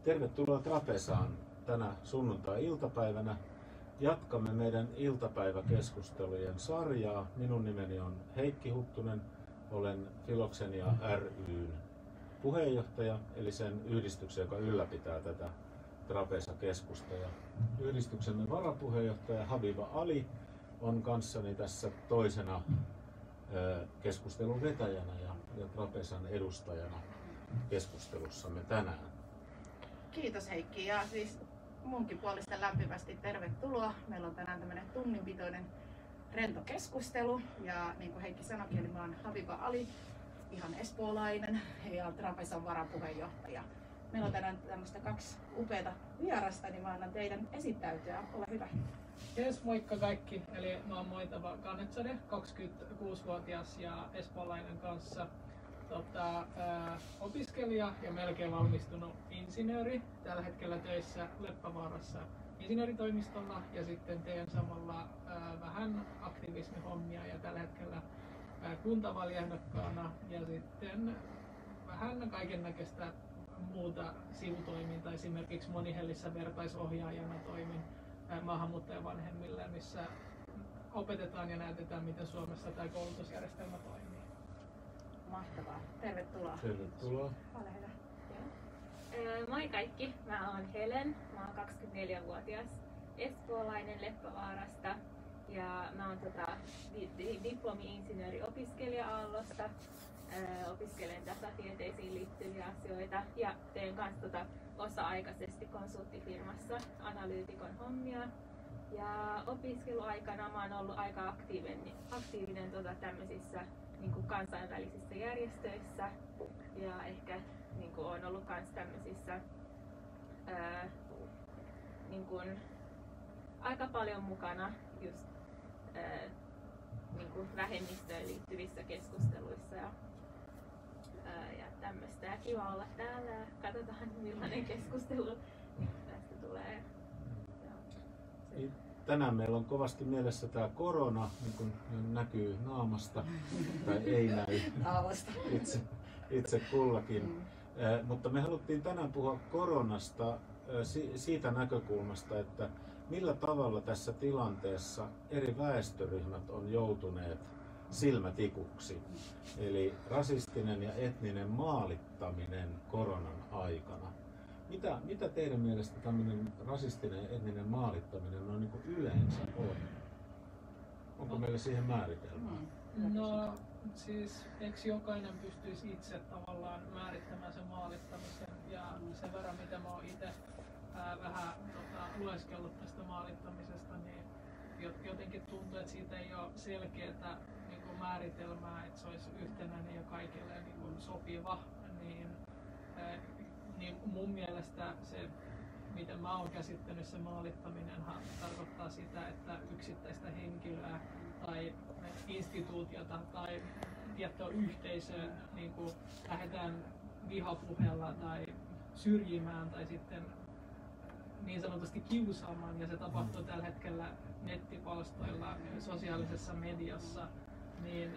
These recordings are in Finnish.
Tervetuloa Trapesaan tänä sunnuntai-iltapäivänä. Jatkamme meidän iltapäiväkeskustelujen sarjaa. Minun nimeni on Heikki Huttunen. Olen Filoxenia ry:n puheenjohtaja, eli sen yhdistyksen, joka ylläpitää tätä Trapesa-keskustelua. Yhdistyksemme varapuheenjohtaja Habiba Ali on kanssani tässä toisena keskustelun vetäjänä ja Trapesan edustajana keskustelussamme tänään. Kiitos Heikki, ja siis munkin puolesta lämpimästi tervetuloa. Meillä on tänään tämmöinen tunninpitoinen rento keskustelu, ja niin kuin Heikki sanoikin, niin mä oon Habiba Ali, ihan espoolainen ja Trapesan varapuheenjohtaja. Meillä on tänään tämmöistä kaksi upeata vierasta, niin mä annan teidän esittäytyä. Ole hyvä. Jes, moikka kaikki. Eli mä oon Moitava Kanetsade, 26-vuotias ja espoolainen kanssa. Opiskelija ja melkein valmistunut insinööri. Tällä hetkellä töissä Leppävaarassa insinööritoimistolla ja sitten teen samalla vähän aktivismihommia ja tällä hetkellä kuntavaaliehdokkaana ja sitten vähän kaikennäköistä muuta sivutoimintaa. Esimerkiksi Monihellissä vertaisohjaajana toimin maahanmuuttajavanhemmille, missä opetetaan ja näytetään, miten Suomessa tämä koulutusjärjestelmä toimii. Mahtavaa. Tervetuloa. Tervetuloa. Ole hyvä. Moi kaikki, mä oon Helen, mä oon 24-vuotias espoolainen Leppävaarasta ja mä oon diplomi-insinööriopiskelija Aallosta. Opiskelen datatieteisiin liittyviä asioita ja teen kanssa osa-aikaisesti konsulttifirmassa analyytikon hommia. Ja opiskeluaikana mä oon ollut aika aktiivinen tämmöisissä niin kuin kansainvälisissä järjestöissä ja ehkä niin kuin on ollut myös tämmöisissä niin kuin aika paljon mukana just niin kuin vähemmistöön liittyvissä keskusteluissa ja tämmöistä. Ja kiva olla täällä ja katsotaan millainen keskustelu tästä tulee. Tänään meillä on kovasti mielessä tämä korona, niin kuin näkyy naamasta, tai ei näy itse kullakin. Mutta me haluttiin tänään puhua koronasta siitä näkökulmasta, että millä tavalla tässä tilanteessa eri väestöryhmät on joutuneet silmätikuksi. Eli rasistinen ja etninen maalittaminen koronan aikana. Mitä teidän mielestä tämmöinen rasistinen ja etninen maalittaminen on niin kuin yleensä on? Onko meillä siihen määritelmää? No siis eikö jokainen pystyisi itse tavallaan määrittämään sen maalittamisen ja sen verran mitä mä oon itse vähän lueskellut tästä maalittamisesta, niin jotenkin tuntuu, että siitä ei ole selkeää niin kuin määritelmää, että se olisi yhtenäinen ja kaikille niin kuin sopiva, niin mun mielestä se, miten mä oon käsittänyt, se maalittaminenhan tarkoittaa sitä, että yksittäistä henkilöä tai instituutiota tai tiettyä yhteisöä niin kuin lähdetään vihapuheella tai syrjimään tai sitten niin sanotusti kiusaamaan, ja se tapahtuu tällä hetkellä nettipalstoilla, sosiaalisessa mediassa, niin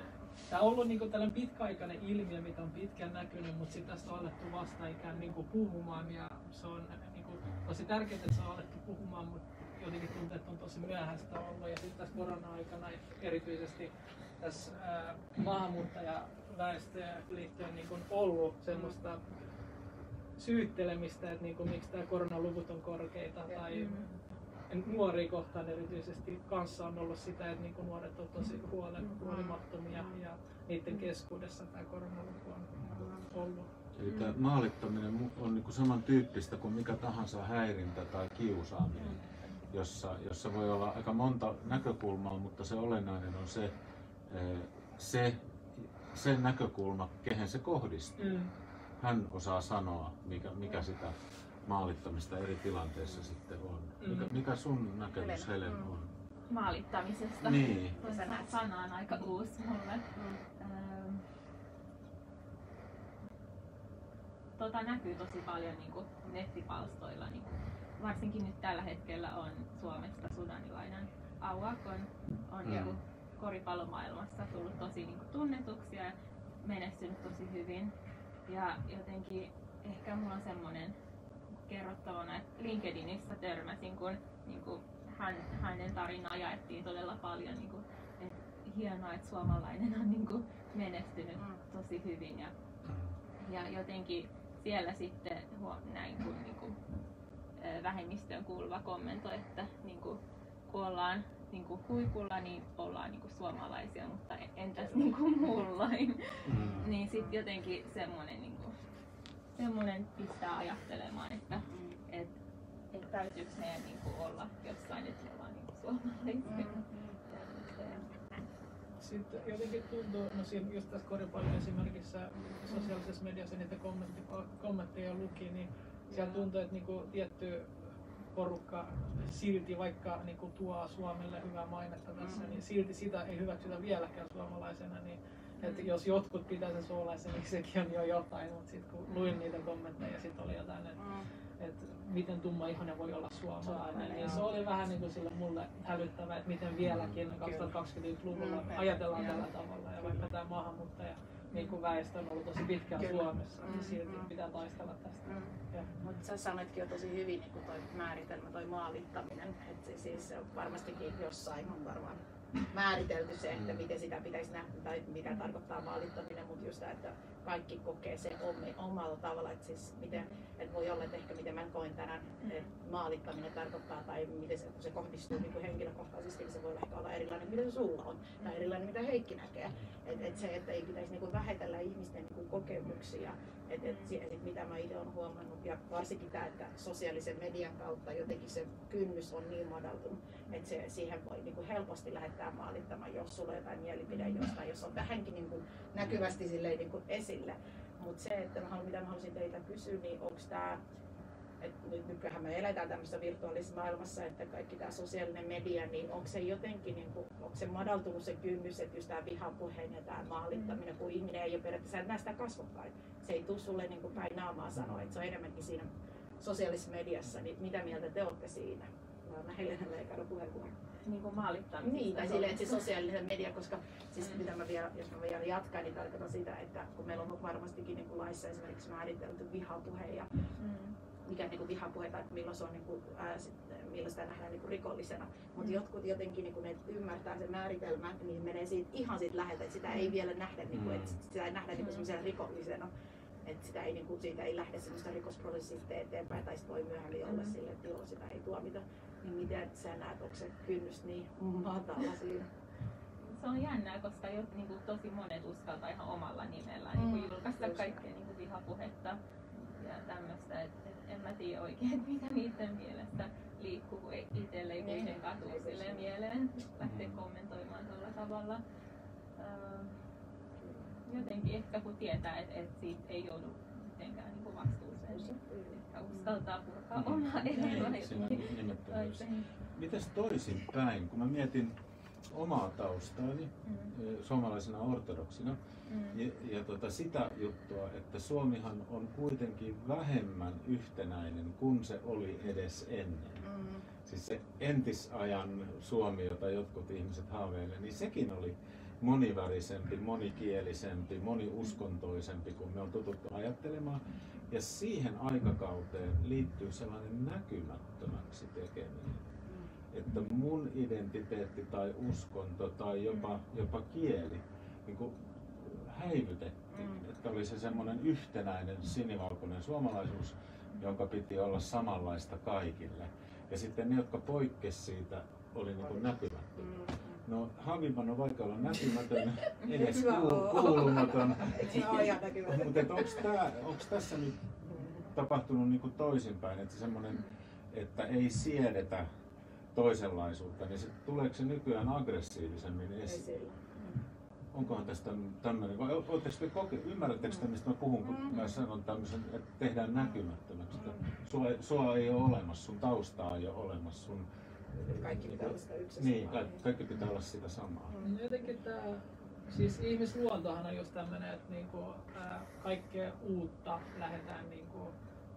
tämä on ollut niin tällainen pitkäaikainen ilmiö, mitä on pitkään näkynyt, mutta sitten tästä on alettu vasta ikään niin puhumaan, ja se on niin kuin tosi tärkeää, että se on alettu puhumaan, mutta jotenkin tuntuu, että on tosi myöhäistä ollut, ja sitten tässä korona-aikana erityisesti tässä maahanmuuttajaväestöön liittyen niin ollut semmoista syyttelemistä, että niin kuin, miksi tämä koronaluvut on korkeita, tai nuoria kohtaan erityisesti kanssa on ollut sitä, että niin kuin nuoret on tosi huolimattomia ja niiden keskuudessa tämä koronaluku on ollut. Eli tämä maalittaminen on niin kuin samantyyppistä kuin mikä tahansa häirintä tai kiusaaminen, jossa voi olla aika monta näkökulmaa, mutta se olennainen on se näkökulma, kehen se kohdistuu. Hän osaa sanoa, mikä sitä maalittamista eri tilanteissa sitten on. Mikä sun näkemys, Helen, on? Maalittamisesta. Niin. Sana on aika uusi mulle. Näkyy tosi paljon niin kuin nettipalstoilla. Niin kuin, varsinkin nyt tällä hetkellä on Suomesta sudanilainen Awak on joku koripallomaailmassa tullut tosi niin kuin tunnetuksi ja menestynyt tosi hyvin. Ja jotenkin ehkä mulla on semmoinen kerrottavana, että LinkedInissä törmäsin, kun niinku, hänen tarinaa jaettiin todella paljon, niinku, että hienoa, että suomalainen on niinku, menestynyt tosi hyvin ja jotenkin siellä sitten näin kun niinku, vähemmistöön kuuluva kommentoi, että niinku, kun ollaan niinku, huipulla, niin ollaan niinku, suomalaisia, mutta entäs niinku, muullain. Niin sitten jotenkin semmoinen pistää ajattelemaan, että täytyykö meidän niinku, olla jossain, että me ollaan niinku, suomalaisia. Sitten jotenkin tuntuu, no siinä just tässä koripallon esimerkissä sosiaalisessa mediassa niitä kommentteja luki, niin siellä tuntuu, että niinku tietty porukka silti, vaikka niinku tuo Suomelle hyvää mainetta tässä, niin silti sitä ei hyväksytä vieläkään suomalaisena. Niin, että jos jotkut pitää sen suolaisen, niin sekin on jo jotain, mutta sitten kun luin niitä kommentteja, sitten oli jotain, että miten tumma ihonen voi olla suomalainen, niin se oli vähän niin kuin sille mulle hälyttävää, että miten vieläkin 2020-luvulla ajatellaan tällä tavalla. Ja vaikka tämä maahanmuuttaja niin kuin väestö on ollut tosi pitkään Suomessa, niin silti pitää taistella tästä. Mutta sä sanoitkin jo tosi hyvin niin kuin toi määritelmä, toi maalittaminen, että siis varmastikin jossain on varmaan määritelty se, että miten sitä pitäisi nähdä tai mitä tarkoittaa maalittaminen, mutta just että kaikki kokee sen omalla tavalla, että siis miten, että voi olla, että ehkä miten mä koin tänään, että maalittaminen tarkoittaa tai miten se, kun se kohdistuu niin kuin henkilökohtaisesti, niin se voi ehkä olla erilainen, mitä se sulla on tai erilainen, mitä Heikki näkee. Että se, että ei pitäisi niin kuin vähätellä ihmisten niin kuin kokemuksia, että mitä mä itse olen huomannut ja varsinkin tämä, että sosiaalisen median kautta jotenkin se kynnys on niin madaltunut, että siihen voi niin kuin helposti lähettää maalittamaan, jos sulla on jotain mielipide jostain, jos on vähänkin niin kuin näkyvästi silleen, niin kuin esille. Mutta se, että mitä mä haluaisin teitä kysyä, niin onko tämä, että nykyään me eletään tämmöisessä virtuaalisessa maailmassa, että kaikki tämä sosiaalinen media, niin onko se jotenkin, niin kuin, onko se madaltunut se kynnys, että just tämä vihapuheen ja tämä maalittaminen, kun ihminen ei ole periaatteessa, et näe sitä kasvokkain. Se ei tule sulle niin kuin päin naamaa sanoa, että se on enemmänkin siinä sosiaalisessa mediassa, niin mitä mieltä te olette siinä? Mä Helena Leikaro puheenvuoron. Niin kuin maalittamisesta. Niin, tai silleen, että se sosiaalinen media, koska siis mitä mä vielä, jos mä vielä jatkan, niin tarkoitan sitä, että kun meillä on varmastikin niin kuin laissa esimerkiksi määritelty vihapuhe ja mikä niin kuin vihapuhe tai milloin se on niin kuin, milloin sitä nähdään niin kuin rikollisena. Mutta jotkut jotenkin niin kuin ne ymmärtää sen määritelmän, niin menee ihan siitä läheltä, että sitä ei vielä nähdä, niin kuin, että sitä ei nähdä niin kuin semmoisena rikollisena. Että sitä ei, niin kuin, siitä ei lähde semmoista rikosprosessista eteenpäin tai sitten voi myöhemmin olla sille, että joo, sitä ei tuomita. Niin miten sä näet, onko se kynnys niin matala siinä? Se on jännää, koska niin kuin, tosi monet uskaltaa ihan omalla nimellä niin julkaista kaikkea niin kuin vihapuhetta ja tämmöistä. En mä tiedä oikein, että mitä niiden mielestä liikkuu, kun itselle ei kuitenkaan tule silleen mieleen lähteä kommentoimaan tuolla tavalla. Jotenkin ehkä kun tietää, että siitä ei joudu mitenkään niin vastuuseen, ehkä uskaltaa purkaa omaa elämää. Mites toisinpäin, kun mä mietin omaa taustaani suomalaisena ortodoksina ja sitä juttua, että Suomihan on kuitenkin vähemmän yhtenäinen kuin se oli edes ennen. Siis se entisajan Suomi, jota jotkut ihmiset haaveilee, niin sekin oli monivärisempi, monikielisempi, moniuskontoisempi kuin me on totuttu ajattelemaan. Ja siihen aikakauteen liittyy sellainen näkymättömäksi tekeminen. Että mun identiteetti tai uskonto tai jopa kieli niin kuin häivytettiin. Että oli se semmoinen yhtenäinen sinivalkoinen suomalaisuus, jonka piti olla samanlaista kaikille. Ja sitten ne, jotka poikkesi siitä, oli niin kuin näkymättömiä. No Haviman on vaikka olla näkymätön, edes kuulumaton. Mutta onko tässä nyt tapahtunut niin kuin toisinpäin, että semmoinen, että ei siedetä toisenlaisuutta, niin tuleeko se nykyään aggressiivisemmin esiin? Onkohan tästä tämmöinen, vai ymmärrättekö sitä, mistä mä puhun, kun mä sanon tämmöisen, että tehdään näkymättömäksi, että sua ei ole olemassa, sun taustaa ei ole olemassa, sun kaikki pitää olla sitä yksi. Niin, kaikki pitää olla sitä samaa. Jotenkin siis ihmisluontohan on just tämmöinen, että niinku, kaikkea uutta lähdetään niinku,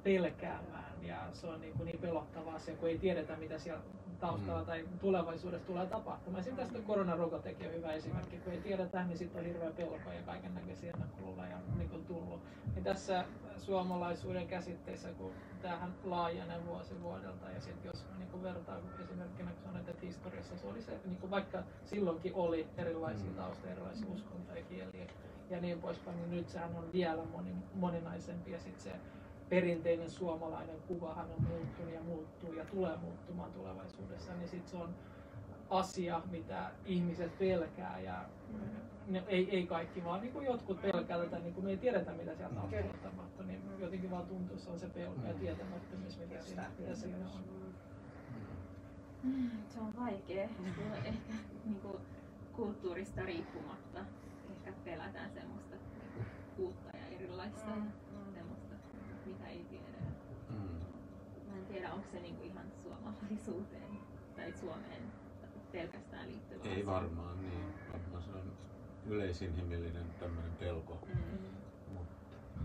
pelkäämään ja se on niin pelottava asia, kun ei tiedetä mitä siellä taustalla tai tulevaisuudessa tulee tapahtumaan. Sitten tästä koronarokotekin on hyvä esimerkki, kun ei tiedetä, niin sitten on hirveä pelko ja kaiken näköisiä ennakkoluuloja niin tullut. Niin tässä suomalaisuuden käsitteessä, kun tämähän laajenee vuosi vuodelta ja sitten jos niin vertaa esimerkkinä, kun sanoit, että historiassa se oli se, niin vaikka silloinkin oli erilaisia taustoja, erilaisia uskontoja, kieliä ja niin poispäin, niin nyt sehän on vielä moninaisempi ja sitten se perinteinen suomalainen kuvahan on muuttunut ja muuttuu ja tulee muuttumaan tulevaisuudessa, niin sitten se on asia, mitä ihmiset pelkää ja ei kaikki, vaan niin kuin jotkut pelkää tätä, niin kuin me ei tiedetä mitä siellä taustalla tapahtuu, niin jotenkin vaan tuntuu, että se on se pelko ja tietämättömyys, mitä siinä on. Se on vaikea. Ehkä niin kuin kulttuurista riippumatta ehkä pelätään semmoista uutta ja erilaista, semmoista, mitä ei tiedä. Mä en tiedä, onko se niinku ihan suomalaisuuteen tai Suomeen pelkästään liittyvä asia. Ei varmaan niin. Varmaan se on yleisinhimillinen tämmöinen pelko.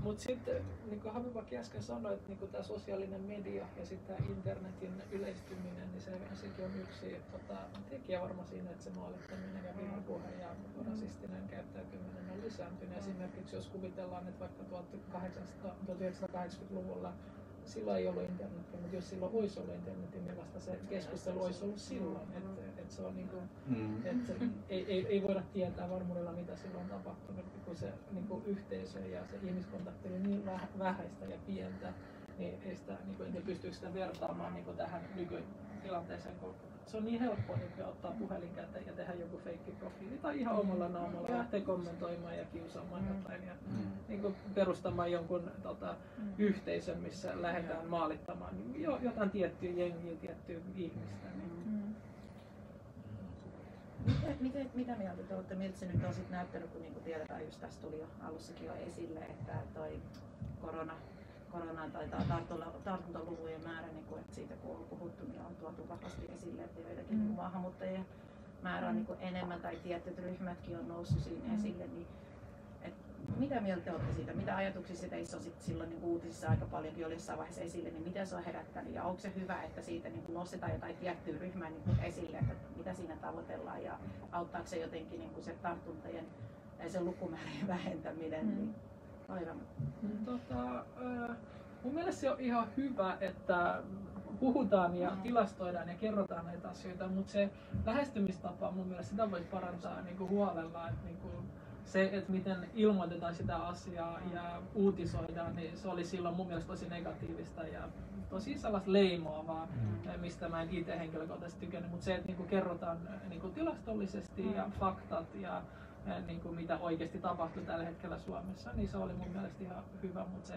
Mutta sitten, niin kuin Habibaki äsken sanoi, että niin tämä sosiaalinen media ja sitten internetin yleistyminen, niin sekin on yksi tekijä varmaan siinä, että se maalittaminen ja vihapuhe ja rasistinen käyttäytyminen on lisääntynyt. Esimerkiksi jos kuvitellaan, että vaikka 1980-luvulla silloin ei ollut internetiä, mutta jos silloin olisi ollut internetin, niin vasta se keskustelu olisi ollut silloin. Että se on niin kuin, että ei voida tietää varmuudella, mitä silloin on tapahtunut, kun se niin kuin yhteisö ja se ihmiskontakti oli niin vähäistä ja pientä, niin ei sitä, niin kuin, ei pystyisi sitä vertaamaan niin kuin tähän nykytilanteeseen, kun se on niin helppoa niin ottaa puhelin käteen ja tehdä joku feikkiprofiili tai ihan omalla naamalla lähteä kommentoimaan ja kiusaamaan jotain ja niin kuin perustamaan jonkun yhteisön, missä lähdetään maalittamaan niin jotain tiettyä jengiä, tiettyä ihmistä. Mitä mieltä te olette, miltä se nyt on sit näyttänyt, kun niinku tiedetään, just tässä tuli jo alussakin jo esille, että toi korona tai tartuntaluvujen määrä, niin kuin, että siitä kun on puhuttu, niin on tuotu vahvasti esille, että joidenkin maahanmuuttajien määrä on niin kuin enemmän tai tietyt ryhmätkin on noussut siinä esille. Niin, mitä mieltä te olette siitä? Mitä ajatuksia se teissä on silloin niin uutisissa aika paljonkin oli jossain vaiheessa esille, niin mitä se on herättänyt ja onko se hyvä, että siitä niin nostetaan jotain tiettyä ryhmää niin esille, että mitä siinä tavoitellaan ja auttaako se jotenkin niin se tartuntojen ja sen lukumäärän vähentäminen? Niin, mun mielestä se on ihan hyvä, että puhutaan ja tilastoidaan ja kerrotaan näitä asioita, mutta se lähestymistapa mun mielestä sitä voisi parantaa niin kuin huolella, että niin kuin se, että miten ilmoitetaan sitä asiaa ja uutisoidaan, niin se oli silloin mun mielestä tosi negatiivista ja tosi sellaista leimaavaa, mistä mä en itse henkilökohtaisesti tykännyt, mutta se, että niin kuin kerrotaan niin kuin tilastollisesti ja faktat ja niin kuin mitä oikeasti tapahtuu tällä hetkellä Suomessa, niin se oli mun mielestä ihan hyvä, mutta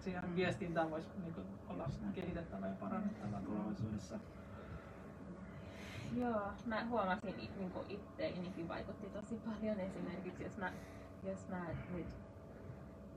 siihen viestintään voisi niin kuin olla kehitettävä ja parannettava tulevaisuudessa. Joo, mä huomasin, niin kuin itteenikin vaikutti tosi paljon esimerkiksi, jos mä nyt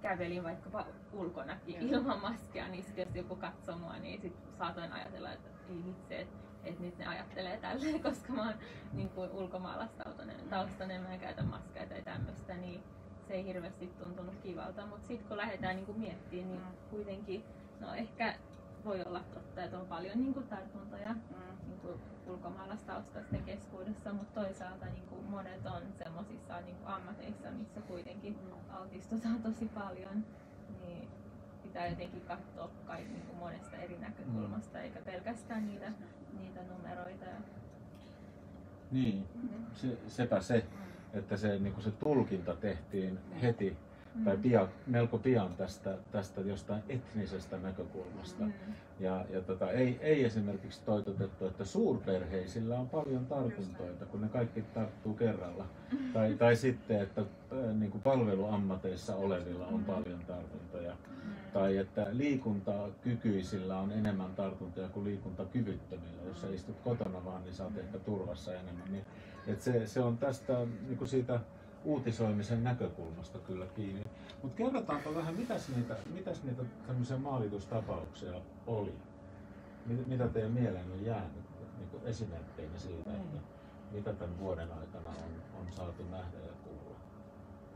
kävelin vaikkapa ulkonakin ilman maskia, niin sit jos joku katsoo mua, niin sit saatoin ajatella, että ei vitsi, että nyt ne ajattelee tälleen, koska mä oon niin kuin ulkomaalaistaustainen, mä en käytä maskia tai tämmöistä, niin se ei hirveästi tuntunut kivalta. Mutta sitten kun lähdetään niin kuin miettimään, niin kuitenkin no ehkä voi olla totta, että on paljon niin kuin tartuntoja niin kuin ulkomaalaistaustaisten keskuudessa, mutta toisaalta niin kuin monet on semmoisissa niin kuin ammateissa, missä kuitenkin altistutaan tosi paljon, niin pitää jotenkin katsoa niin kuin monesta eri näkökulmasta, eikä pelkästään niitä numeroita. Niin, sepä se, että se, niin kuin se tulkinta tehtiin heti tai melko pian tästä jostain etnisestä näkökulmasta. Ja ei esimerkiksi toitotettu, että suurperheisillä on paljon tartuntoita, kun ne kaikki tarttuu kerralla. Tai sitten, että niin kuin palveluammateissa olevilla on paljon tartuntoja. Tai että liikuntakykyisillä on enemmän tartuntoja kuin liikuntakyvyttömillä. Jos sä istut kotona vaan, niin sä oot ehkä turvassa enemmän. Niin, että se on tästä niin kuin siitä uutisoimisen näkökulmasta kyllä kiinni. Mutta kerrotaanpa vähän, mitäs niitä tämmöisiä maalitustapauksia oli? Mitä teidän mieleen on jäänyt niin kuin esimerkkeinä siitä, että mitä tämän vuoden aikana on saatu nähdä ja kuulla?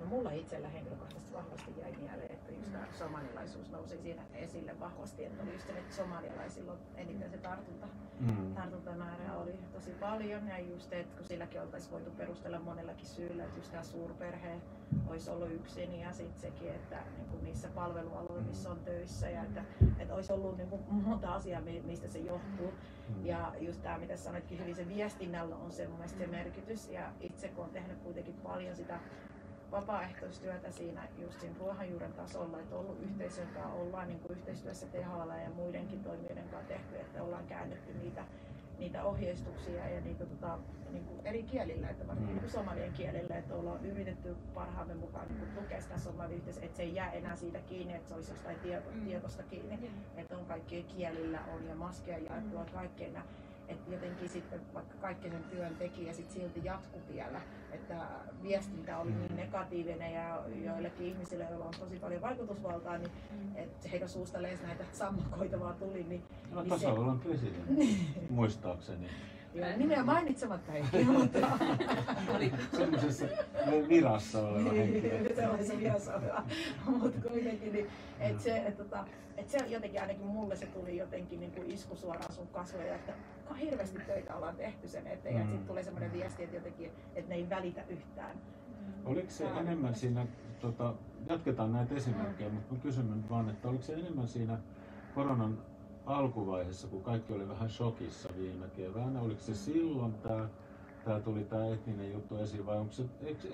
No mulla itsellä henkilökohtaisesti vahvasti jäi mieleen, että just tämä somalialaisuus nousi siinä esille vahvasti, että oli just se, että somalialaisilla on eniten se tartuntamäärä oli tosi paljon ja just, että kun silläkin oltaisiin voitu perustella monellakin syyllä, että just tämä suurperhe olisi ollut yksin ja sitten sekin, että niin kuin niissä palvelualoilla, missä on töissä ja että olisi ollut niin kuin monta asiaa, mistä se johtuu. Ja just tämä, mitä sanoitkin hyvin, se viestinnällä on se mun mielestä se merkitys ja itse kun on tehnyt kuitenkin paljon sitä vapaaehtoistyötä siinä just siinä ruohonjuuren tasolla, että on ollut yhteisön kanssa, ollaan niin kuin yhteistyössä THL ja muidenkin toimijoiden kanssa tehty, että ollaan käännetty niitä ohjeistuksia ja niitä niin kuin eri kielillä, että varsinkin niin somalien kielillä, että ollaan yritetty parhaamme mukaan niin lukea sitä somaliyhteisöä, että se ei jää enää siitä kiinni, että se olisi jostain tietosta kiinni, että on kaikkien kielillä on ja maskeja jaettu on kaikkeina. Että jotenkin sitten vaikka kaikki sen työn teki ja sitten silti jatkui vielä, että viestintä oli niin negatiivinen ja joillekin ihmisille, joilla on tosi paljon vaikutusvaltaa, niin että heidän suusta lees näitä sammakoita vaan tuli. Niin tasavallan presidentti, muistaakseni. Ja nimeä mainitsematta ei mutta semmoisessa virassa oleva henkilö. Sellaisessa virassa oleva, mutta kuitenkin, niin, että se jotenkin ainakin mulle se tuli jotenkin niin kuin isku suoraan sun kasvoja, että hirveästi töitä ollaan tehty sen eteen ja sitten tulee semmoinen viesti, että jotenkin, että ne ei välitä yhtään. Oliko se enemmän siinä, jatketaan näitä esimerkkejä, mutta mä kysyn vaan, että oliko se enemmän siinä koronan alkuvaiheessa, kun kaikki oli vähän shokissa viime keväänä, oliko se silloin tuli tämä etninen juttu esiin vai onko se,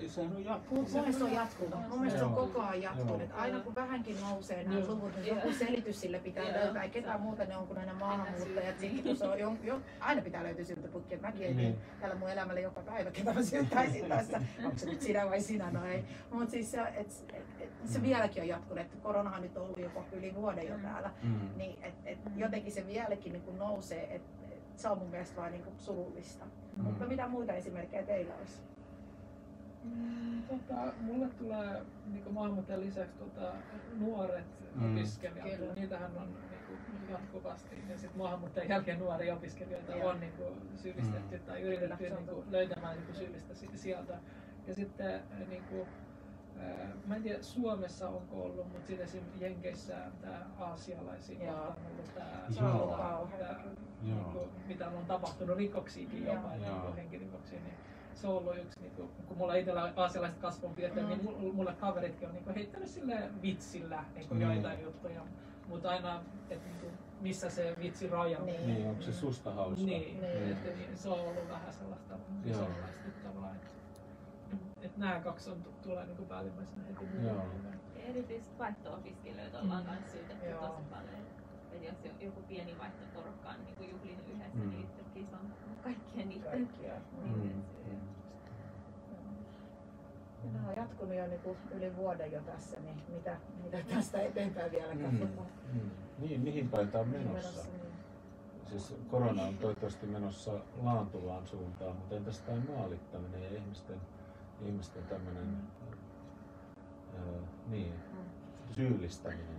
sehän on jatkunut? Mun mielestä se on jatkunut. Mun mielestä se on koko ajan jatkunut. Aina kun vähänkin nousee nämä luvut, niin joku selitys sille pitää löytää. Ei ketään muuta ne on kuin nämä maahanmuuttajat. Sitten kun se on aina pitää löytyä siltä putki. Mäkin ei niin tällä mun elämällä joka päivä, ketä mä syltäisin tässä. Onko se nyt sinä vai sinä? No ei. Mutta siis se vieläkin on jatkunut. Koronahan nyt on ollut jopa yli vuoden jo täällä. Niin, jotenkin se vieläkin niin kuin nousee. Se on mun mielestä vaan niinku surullista. Mutta mitä muita esimerkkejä teillä olisi? Mulle tulee niinku maahanmuuttajan lisäksi nuoret opiskelijat. Niitähän on niinku jatkuvasti. Ja sitten maahanmuuttajan jälkeen nuoria opiskelijoita on niinku syyllistetty tai yritetty niinku löytämään niinku syyllistä sieltä. Ja sitten niinku, mä en tiedä Suomessa onko ollut, mutta sitten esimerkiksi Jenkeissä tämä aasialaisiin on ollut tämä mitä on tapahtunut rikoksiakin jopa, niin henkirikoksia, niin se on ollut yksi, niin kun mulla itsellä aasialaiset kasvonpiirteet, niin mulle kaveritkin on niin heittänyt sille vitsillä niin joitain juttuja, mutta aina, että niin missä se vitsi raja. Niin, onko se susta hauska? Niin, se on ollut vähän sellaista isolaistuttavaa. Että nämä kaksi tulee niin päällimmäisenä heti mieleen. Erityisesti vaihto-opiskelijoita ollaan myös syytetty tosi paljon. Että jos joku pieni vaihtoporukka on niin juhlinut yhdessä, niin yhtäkkiä se on kaikkien niiden. Nämä on jatkunut jo niin yli vuoden jo tässä, niin mitä tästä eteenpäin vielä katsotaan? Niin, mihin päin tämä on menossa? Siis korona on toivottavasti menossa laantuvaan suuntaan, mutta entäs tämä maalittaminen ja ihmisten tämmöinen syyllistäminen?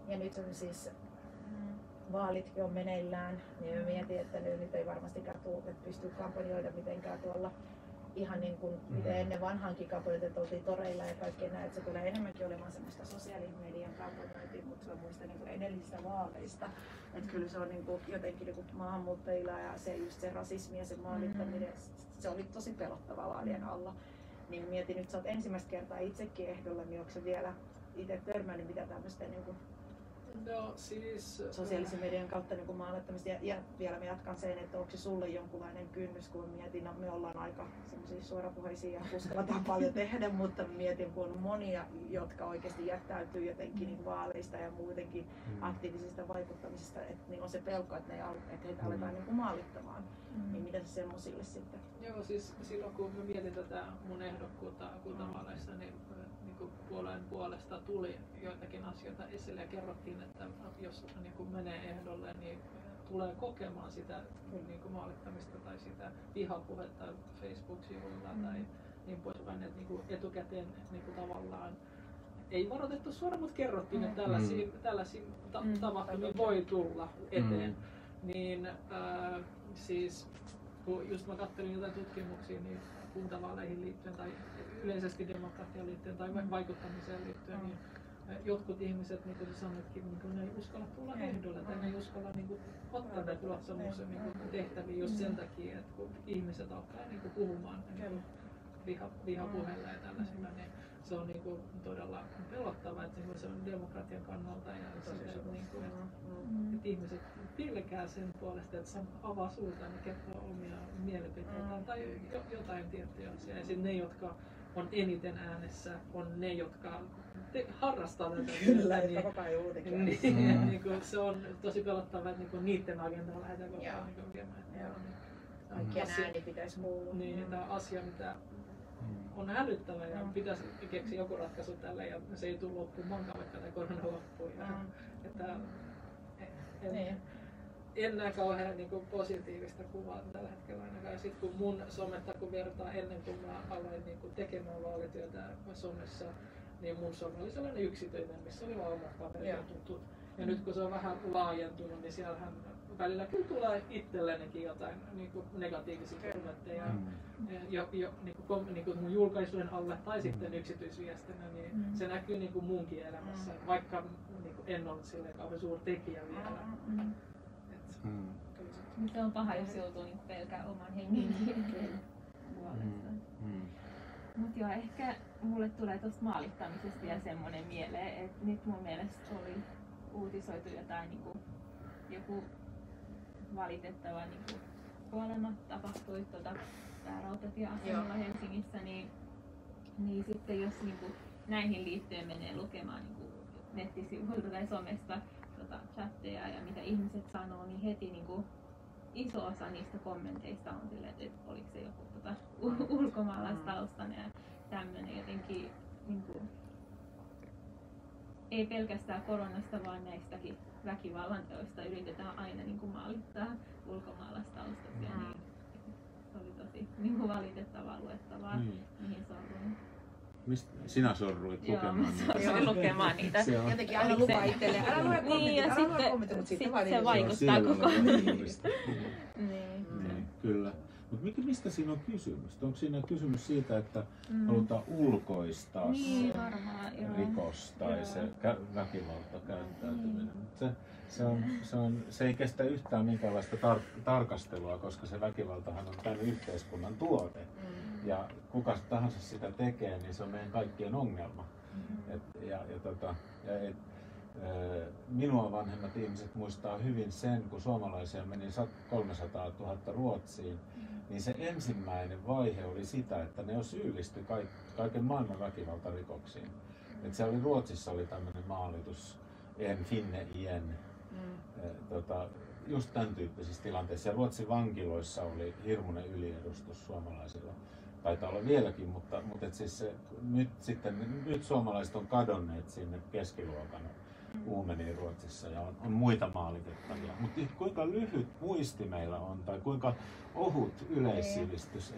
Ja nyt on siis vaalitkin on meneillään, niin mietin, että nyt ei varmastikaan pysty kampanjoida mitenkään tuolla ihan niin kuin miten ennen vanhaankin kampanjoita, että oltiin toreilla ja kaikkea näin, että se tulee enemmänkin olemaan semmoista sosiaalimedian kampanjointia, mutta mä muistan niin kuin edellisistä vaaleista, että kyllä se on niin kuin jotenkin niin kuin maahanmuuttajilla ja se just se rasismi ja se maalittaminen, se oli tosi pelottava vaalien alla. Niin mietin nyt, sä oot ensimmäistä kertaa itsekin ehdolla, niin onko se vielä itse törmännyt mitä tämmöistä niin kuin sosiaalisen median kautta niin kuin maalattamista ja vielä mä jatkan sen, että onko se sulle jonkunlainen kynnys, kun mietin, no me ollaan aika semmoisia suorapuheisia ja uskalletaan paljon tehdä, mutta mietin, kun on monia, jotka oikeasti jättäytyy jotenkin niin vaaleista ja muutenkin aktiivisista vaikuttamisesta, että niin on se pelko, että heitä aletaan niin kuin maalittamaan. Niin mitä se semmoisille sitten? Joo, siis silloin kun mä mietin tätä mun ehdokkuutta kuntavaaleissa, niin puolueen puolesta tuli joitakin asioita esille ja kerrottiin, että jos niin menee ehdolle, niin tulee kokemaan sitä niin maalittamista tai sitä vihapuhetta Facebook-sivuilla tai niin poispäin, että niin etukäteen niin tavallaan ei varoitettu suoraan, mutta kerrottiin, että tällaisia tapahtumia voi tulla eteen. Niin siis kun just mä katselin jotain tutkimuksia, niin kuntavaaleihin liittyen tai yleisesti demokratiaan liittyen tai vaikuttamiseen liittyen, niin jotkut ihmiset, niin kuin sanoitkin, niin ne ei uskalla tulla ehdolle tai ne ei uskalla niin ottaa näitä luottamuksen niin tehtäviä just sen takia, että kun ihmiset alkaa niin puhumaan niin vihapuheella ja tällaisilla, niin se on niin kuin todella pelottavaa, että se on demokratian kannalta ja sitä, niin kuin, että ihmiset pelkää sen puolesta, että avaa suutaan ja kertoo omia mielipiteitään tai jotain tiettyjä asiaa. Ja sitten ne, jotka on eniten äänessä, on ne, jotka harrastaa tätä. Kyllä, että koko ajan uudenkin. Niin, se on tosi pelottavaa, että niin niiden agendalla lähdetään koko ajan viemään. Kaikkien ääni pitäisi kuulua. Niin, tämä on asia, mitä on hälyttävä ja pitäisi keksiä joku ratkaisu tälle ja se ei tule loppumaan, vaikka tämä korona loppuu. En näe kauhean niin positiivista kuvaa tällä hetkellä ainakaan. Ja sitten kun mun sometta kun vertaa ennen kuin mä aloin niin tekemään vaalityötä somessa, niin mun some oli sellainen yksityinen, missä oli vaan omat paperit ja tutut. Ja nyt kun se on vähän laajentunut, niin siellähän välillä kyllä tulee itsellenikin jotain niin negatiivisia kommentteja niin kuin mun julkaisujen alle tai sitten yksityisviestinä, niin se näkyy niin kuin munkin elämässä, vaikka niin kuin en ole silleen kauhean suuri tekijä vielä. Se on paha, jos joutuu niin pelkää oman hengenkin puolesta. Mutta joo, ehkä mulle tulee tuosta maalittamisesta ja semmoinen mieleen, että nyt mun mielestä oli uutisoitu jotain, niin kuin, joku valitettava niin kuolema tapahtui tää Rautatieasemalla Helsingissä, niin sitten jos niin kuin, näihin liittyen menee lukemaan niin nettisivuilta tai somesta chatteja ja mitä ihmiset sanoo, niin heti niin kuin, iso osa niistä kommenteista on silleen, että oliko se joku ulkomaalaistaustainen ja tämmöinen jotenkin niin kuin, ei pelkästään koronasta, vaan näistäkin väkivallanteoista yritetään aina niin kuin maalittaa ulkomaalaistaustaisia, niin se oli tosi niin kuin valitettavaa luettavaa, mihin sorruin. Mistä sinä sorruit lukemaan niitä? Joo, lukemaan niitä. Jotenkin aina lupaa itselleen. Älä lue kommentteja, mutta sitten se vaikuttaa koko ajan. Niin, kyllä. Mutta mistä siinä on kysymys? Onko siinä kysymys siitä, että halutaan ulkoistaa se rikos tai se väkivalta käyttäytyminen? Se ei kestä yhtään minkäänlaista tarkastelua, koska se väkivaltahan on tämän yhteiskunnan tuote. Ja kuka tahansa sitä tekee, niin se on meidän kaikkien ongelma. Minua vanhemmat ihmiset muistaa hyvin sen, kun suomalaisia meni 300 000 Ruotsiin, niin se ensimmäinen vaihe oli sitä, että ne jo syyllistyi kaiken maailman väkivaltarikoksiin. Se oli Ruotsissa oli tämmöinen maalitus, en finne igen, just tämän tyyppisissä tilanteissa. Ja Ruotsin vankiloissa oli hirmuinen yliedustus suomalaisilla. Taitaa olla vieläkin, mutta siis nyt suomalaiset on kadonneet sinne keskiluokan uumeniin Ruotsissa ja on muita maalitettavia. Mutta kuinka lyhyt muisti meillä on tai kuinka ohut yleissivistys,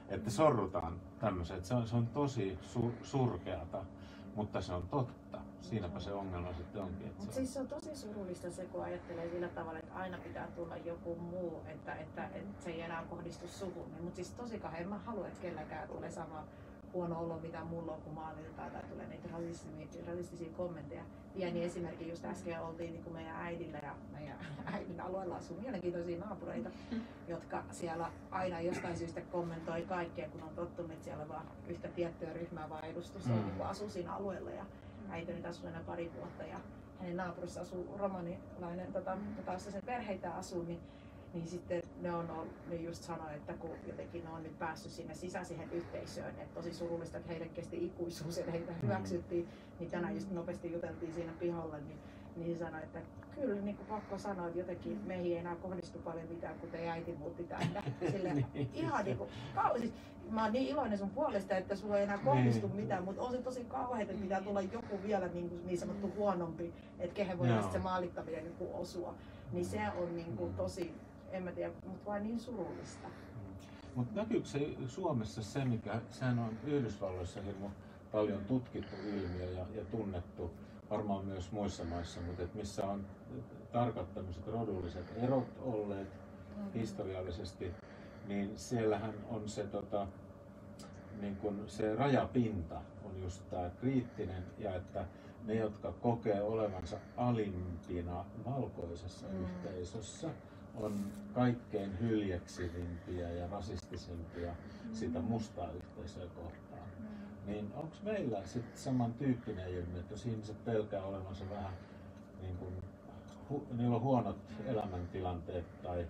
että sorrutaan tämmöiseen. Se on tosi surkeata, mutta se on totta. Siinäpä se ongelma sitten onkin. Mutta siis se on tosi surullista se, kun ajattelee sillä tavalla, että aina pitää tulla joku muu, että se ei enää kohdistu suhun. Mutta siis tosikaan en mä halua, että kelläkään tulee sama huono olo, mitä mulla on, kun maalitaan tai tulee niitä rasistisia kommentteja. Pieni esimerkki, just äsken oltiin niin kuin meidän äidillä ja meidän äidin alueella asuu mielenkiintoisia naapureita, jotka siellä aina jostain syystä kommentoi kaikkea, kun on tottunut, että siellä vaan yhtä tiettyä ryhmää vaan edustus on, niin asuu siinä alueella. Ja äiti nyt asuu enää pari vuotta ja hänen naapurissa asuu romanilainen, jossa sen perheitä asuu, niin sitten ne just sanoi, että kun jotenkin ne on nyt päässyt sinne siihen yhteisöön, että tosi surullista, että heille kesti ikuisuus ja heitä hyväksyttiin, niin tänään just nopeasti juteltiin siinä pihalla, niin sanoi, että kyllä niin kuin pakko sanoa, että jotenkin meihin ei enää kohdistu paljon mitään, kun teidän äiti muutti tänne. Silleen, ihan niin kuin siis, mä oon niin iloinen sun puolesta, että sulla ei enää kohdistu mitään, mutta on se tosi kauheaa, että pitää tulla joku vielä niin sanottu huonompi, että kehen voi se maalittaminen niin osua. Niin se on niin kuin tosi, en mä tiedä, mutta vain niin surullista. Mutta näkyykö se Suomessa se, mikä sehän on Yhdysvalloissa hirmu paljon tutkittu ilmiö ja tunnettu, varmaan myös muissa maissa, mutta missä on tarkat tämmöiset rodulliset erot olleet historiallisesti, niin siellähän on se niin kun se rajapinta on just tämä kriittinen ja että ne, jotka kokee olevansa alimpina valkoisessa yhteisössä, on kaikkein hyljeksyvimpiä ja rasistisimpia sitä mustaa yhteisöä kohtaan. Niin onko meillä sitten samantyyppinen ilmiö, että jos ihmiset pelkää olevansa vähän niin kuin, niillä on huonot elämäntilanteet tai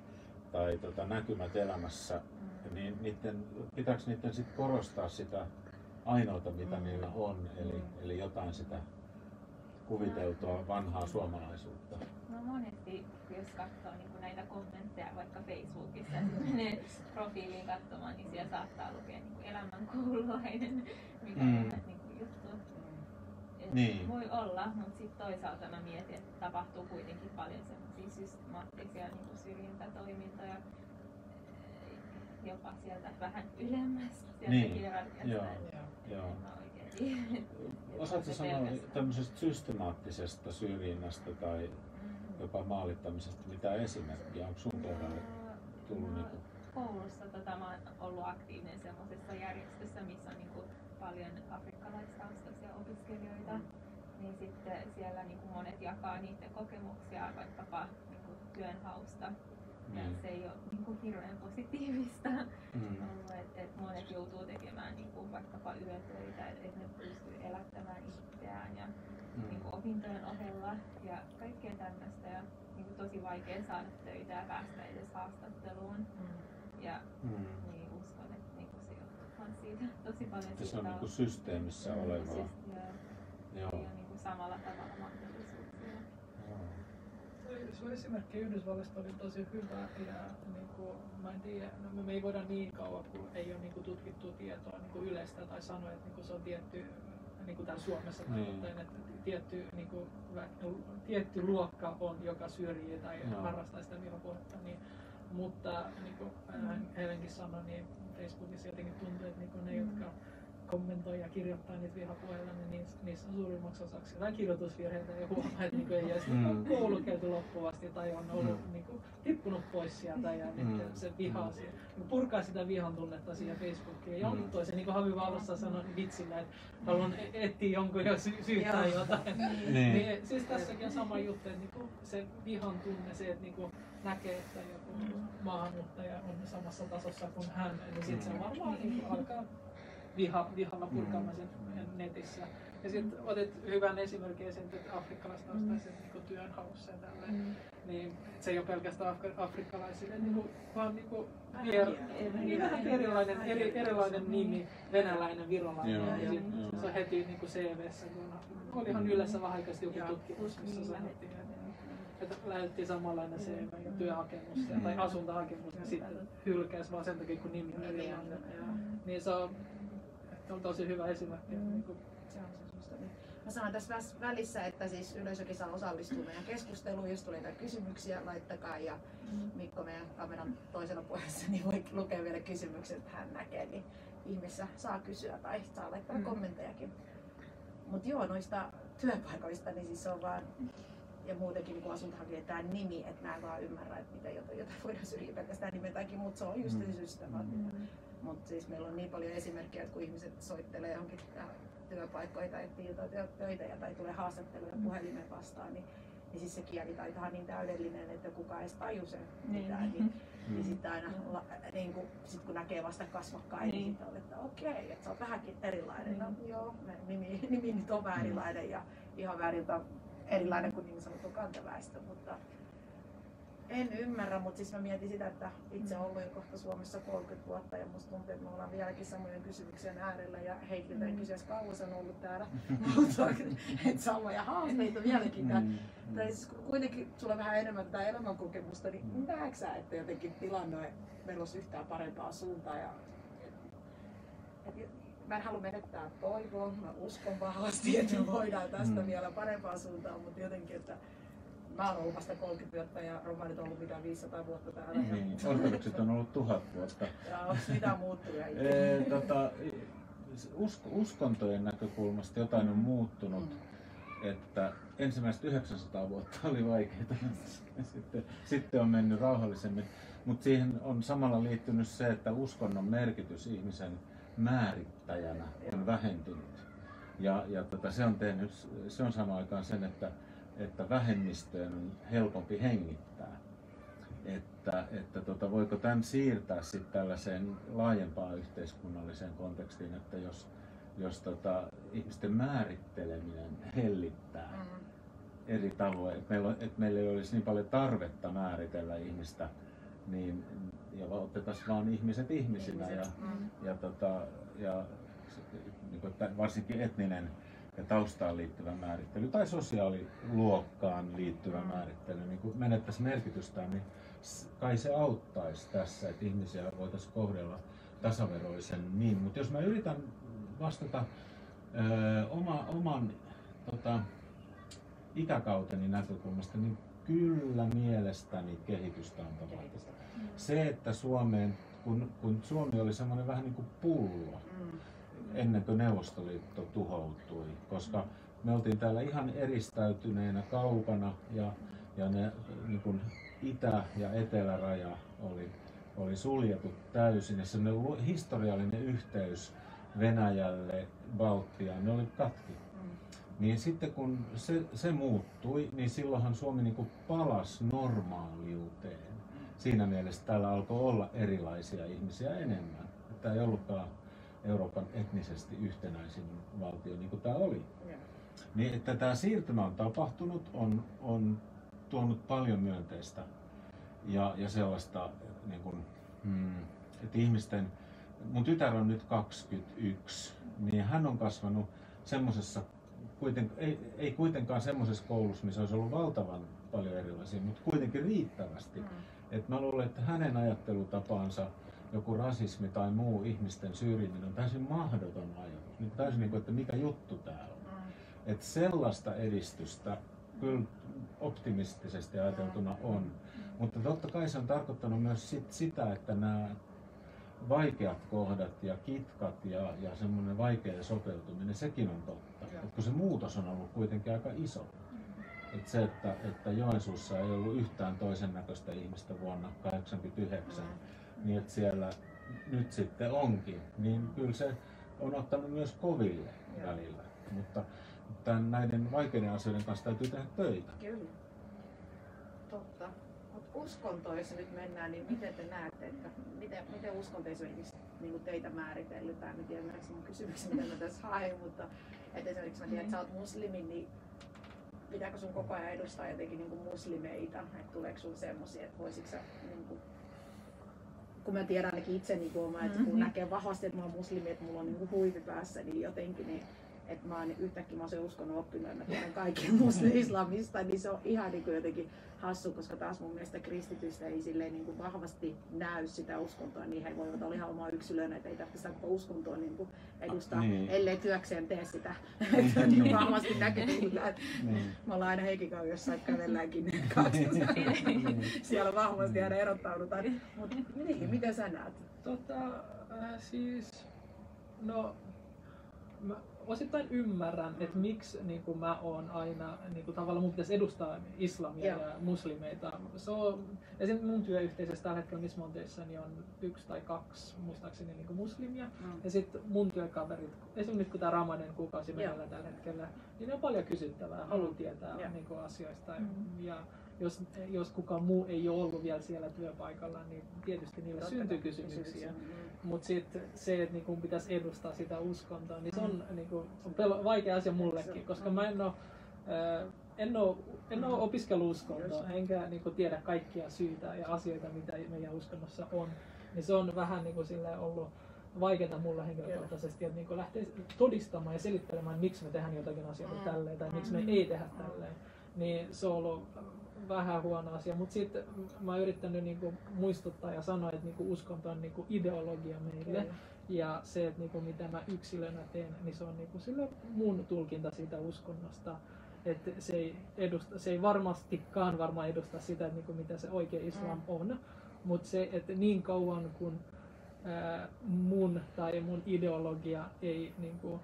näkymät elämässä, niin pitääkö niiden sit korostaa sitä ainoata, mitä niillä on, eli jotain sitä kuviteltua vanhaa suomalaisuutta? No monesti, jos katsoo niin näitä kommentteja vaikka Facebookissa, jos menee profiiliin katsomaan, niin siellä saattaa lukea niin elämänkoululainen, mikä on niin juttu. Niin. Voi olla, mutta sitten toisaalta mä mietin, että tapahtuu kuitenkin paljon sellaisia systemaattisia niin syrjintätoimintoja, jopa sieltä vähän ylemmästä sieltä hierarkiasta. Joo. Osaatko sanoa tämmöisestä systemaattisesta syrjinnästä tai jopa maalittamisesta mitä esimerkkiä? Onko sun kohdalle tullut niinku? Koulussa mä oon ollut aktiivinen semmoisessa järjestössä, missä on niinku paljon afrikkalaistaustaisia opiskelijoita. Niin sitten siellä niinku monet jakaa niiden kokemuksia vaikkapa niinku työnhausta. Ja se ei ole niinku hirveän positiivista ollut, että monet joutuu tekemään niinku vaikkapa yötöitä, että ne pystyy elättämään itseään ja niinku opintojen ohella ja kaikkea tämmöistä. Ja niinku tosi vaikea saada töitä ja päästä edes haastatteluun. Ja niin uskon, että niinku se johtuu siitä tosi paljon. Että se on niinku systeemissä olevaa. Ja niinku samalla tavalla mahdollisuuksia. Sun esimerkki Yhdysvalloista oli tosi hyvä ja niinku, mä en tiedä, no me ei voida niin kauan, kun ei ole niinku tutkittua tietoa niinku Ylestä tai sanoa, että niinku se on tietty, niinku täällä Suomessa että tietty luokka on, joka syrjii tai harrastaa sitä vihapuhetta. Niin, mutta niin kuin Helenkin sanoi, niin Facebookissa jotenkin tuntuu, että niinku ne, jotka kommentoi ja kirjoittaa niitä vihapuheilla, niin niissä on suurimmaksi osaksi jotain kirjoitusvirheitä ja huomaa, että ei ole koulu käyty loppuvasti tai on ollut tippunut pois sieltä ja se vihaa purkaa sitä vihan tunnetta siihen Facebookiin. Ja on toisen, niin kuin Haviva alussa sanoi vitsillä, että haluan etsiä jonkun ja syyttää jotain. Niin, siis tässäkin on sama juttu, että niinku se vihan tunne, se, että niinku näkee, että joku maahanmuuttaja on samassa tasossa kuin hän, niin sitten se varmaan alkaa vihalla purkaamaan sen netissä. Ja sitten otit hyvän esimerkin esiin, että afrikkalaistaustaiset niin työnhaussa ja tälleen. Niin se ei ole pelkästään afrikkalaisille, vaan vähän erilainen nimi, venäläinen, virolainen. Ja se on heti CV:ssä. Olihan Ylessä vähän aikaisesti joku tutkimus, missä sanottiin, että lähetettiin samanlainen CV ja työhakemus tai asuntohakemus ja sitten hylkäisi vaan sen takia, kun nimi on erilainen. Niin se on tosi hyvä esimerkki. Se on semmoista. Mä sanon tässä välissä, että siis yleisökin saa osallistua meidän keskusteluun, jos tulee jotain kysymyksiä, laittakaa ja Mikko meidän kameran toisella puolessa niin voi lukea vielä kysymykset, että hän näkee, niin ihmeessä saa kysyä tai saa laittaa kommenttejakin. Mutta joo, noista työpaikoista, niin siis on vaan ja muutenkin niin asuntohakijoiden tämä nimi, että mä en vaan ymmärrä, että miten jotain voidaan syrjiä pelkästään nimen takia, mutta se on just systemaattinen. Mutta siis meillä on niin paljon esimerkkejä, että kun ihmiset soittelee johonkin työpaikkoja tai etsii töitä tai tulee haastatteluja puhelimen vastaan, niin siis se kielitaitohan on niin täydellinen, että kukaan ei taju sen mitään. Niin sitten aina, sit kun näkee vasta kasvokkain, niin sitten on, että okei, että sä oot vähänkin erilainen. No joo, nimi nyt on vähän erilainen ja ihan vääriltä erilainen kuin niin sanottu kantaväestö, mutta en ymmärrä, mutta siis mä mietin sitä, että itse olen ollut jo kohta Suomessa 30 vuotta ja musta tuntuu, että me ollaan vieläkin samojen kysymyksien äärellä ja Heikiltä en kysyä, kauas on ollut täällä, mutta samoja haasteita vieläkin. Tai siis kuitenkin sulla on vähän enemmän tätä elämänkokemusta, niin näetkö sä, että jotenkin tilanne on menossa yhtään parempaa suuntaan? Mä en halua menettää toivoa, mä uskon vahvasti, että me voidaan tästä vielä parempaan suuntaan, mutta jotenkin, että mä oon ollut vasta 30 vuotta ja romanit on ollut mitään 500 vuotta täällä. Niin, ortodoksit on ollut 1000 vuotta. Ja onko mitään muuttuja? Uskontojen näkökulmasta jotain on muuttunut, että ensimmäiset 900 vuotta oli vaikeita, sitten on mennyt rauhallisemmin. Mutta siihen on samalla liittynyt se, että uskonnon merkitys ihmisen määrittäjänä on vähentynyt. Ja se on samaan aikaan sen, että vähemmistöön on helpompi hengittää. Että voiko tämän siirtää sitten tällaiseen laajempaan yhteiskunnalliseen kontekstiin, että jos ihmisten määritteleminen hellittää eri tavoin, että meillä ei olisi niin paljon tarvetta määritellä ihmistä, niin, ja otettaisiin vaan ihmiset ihmisinä ja niin kuin, varsinkin etninen ja taustaan liittyvä määrittely tai sosiaaliluokkaan liittyvä määrittely niin kun menettäisi merkitystään, niin kai se auttaisi tässä, että ihmisiä voitaisiin kohdella tasaveroisemmin. Mutta jos mä yritän vastata oman ikäkauteni näkökulmasta, niin kyllä mielestäni kehitystä on tapahtunut. Se, että Suomeen, kun Suomi oli semmoinen vähän niin kuin pullo, ennen kuin Neuvostoliitto tuhoutui, koska me oltiin täällä ihan eristäytyneenä kaukana ja ne niin kuin itä- ja eteläraja oli suljettu täysin ja semmoinen historiallinen yhteys Venäjälle, Baltiaan, ne oli katki. Niin sitten kun se muuttui, niin silloinhan Suomi niin kuin palasi normaaliuteen. Siinä mielessä täällä alkoi olla erilaisia ihmisiä enemmän. Tämä ei ollutkaan Euroopan etnisesti yhtenäisin valtio, niin kuin tämä oli. Niin, että tämä siirtymä on tapahtunut, on tuonut paljon myönteistä ja sellaista, niin kuin, että ihmisten, mun tytär on nyt 21, niin hän on kasvanut semmoisessa, ei kuitenkaan semmoisessa koulussa, missä olisi ollut valtavan paljon erilaisia, mutta kuitenkin riittävästi. Et mä luulen, että hänen ajattelutapaansa joku rasismi tai muu ihmisten syrjiminen on täysin mahdoton ajatus. Niin täysin niin kuin, että mikä juttu tää on. Että sellaista edistystä kyllä optimistisesti ajateltuna on. Mutta totta kai se on tarkoittanut myös sitä, että nämä vaikeat kohdat ja kitkat ja semmoinen vaikea sopeutuminen, sekin on totta. Et kun se muutos on ollut kuitenkin aika iso. Et se, että Joensuussa ei ollut yhtään toisen näköistä ihmistä vuonna 1989, niin että siellä nyt sitten onkin, niin kyllä se on ottanut myös koville välillä. Mutta näiden vaikeiden asioiden kanssa täytyy tehdä töitä. Kyllä. Totta. Mutta uskonto, jos nyt mennään, niin miten te näette, että miten uskonto esimerkiksi niin teitä määritellytään? En tiedä, ymmärrätkö mun kysymyksen, mitä mä tässä haen, mutta että esimerkiksi mä tiedän, että sä oot muslimi, niin pitääkö sun koko ajan edustaa jotenkin niin kuin muslimeita? Että tuleeko sun semmosia, että voisitko sä, niin kuin, kun mä tiedän ainakin itse, niin kuin että kun näkee vahvasti, että mä oon muslimi, että mulla on niin kuin huivi päässä, niin jotenkin niin, että mä oon yhtäkkiä mä oon uskonnon oppinut ja mä tiedän kaiken islamista, niin se on ihan niin kuin jotenkin hassu, koska taas mun mielestä kristitystä ei silleen niin kuin vahvasti näy sitä uskontoa, niin he voivat olla ihan oma yksilönä, että ei tarvitse sitä koko uskontoa niin kuin edustaa, ellei työkseen tee sitä niin vahvasti näkyvillä. Me ollaan aina Heikin kanssa jossain kävelläänkin siellä vahvasti aina erottaudutaan. Mutta miten sä näet? Siis, no, mä osittain ymmärrän, että miksi niin kuin mä oon aina, niin kuin tavallaan mun pitäisi edustaa islamia ja muslimeita. Esimerkiksi mun työyhteisössä tällä hetkellä, missä mä oon töissä, niin on 1 tai 2 muistaakseni niin kuin muslimia. Ja sitten mun työkaverit, esimerkiksi nyt kun tää Ramadan kuukausi meillä tällä hetkellä, niin ne on paljon kysyttävää, haluaa tietää niin kuin asioista. Ja jos kukaan muu ei ole ollut vielä siellä työpaikalla, niin tietysti niille syntyy kysymyksiä. Mutta sitten se, että niinku pitäisi edustaa sitä uskontoa, niin se on niinku, vaikea asia mullekin, koska mä en ole opiskellut uskontoa, enkä niinku tiedä kaikkia syitä ja asioita, mitä meidän uskonnossa on. Niin se on vähän niinku ollut vaikeaa mulle henkilökohtaisesti, että niinku lähtee todistamaan ja selittelemään, miksi me tehdään jotakin asioita tälleen tai miksi me ei tehdä tälleen. Niin se on ollut vähän huono asia, mutta sitten mä oon yrittänyt niinku muistuttaa ja sanoa, että niinku uskonto on niinku ideologia meille. Ja se, että niinku mitä mä yksilönä teen, niin se on niinku mun tulkinta siitä uskonnosta. Että se ei varmastikaan varmaan edusta sitä, että niinku mitä se oikea islam on. Mutta se, että niin kauan kun mun tai mun ideologia ei niinku,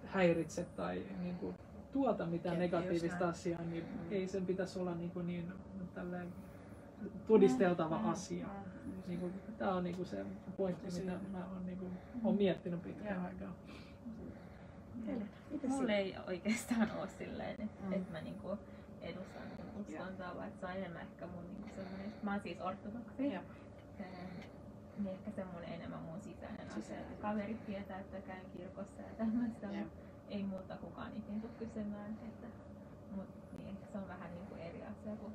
häiritse tai niinku, tuota mitään negatiivista asiaa, niin ei sen pitäisi olla niin todisteltava asia. Niin tämä on niin se pointti, mitä mä olen miettinyt pitkään aikaa. Mulla ei oikeastaan ole silleen, että mä niinku edustan uskontoa, vaan se on enemmän ehkä mun niinku semmoinen, mä oon siis ortodoksi, niin ehkä semmoinen enemmän mun sisäinen asia. Kaverit tietää, että käyn kirkossa ja tämmöistä, ei multa kukaan ikinä tule kysymään, niin se on vähän niinku eri asia, kun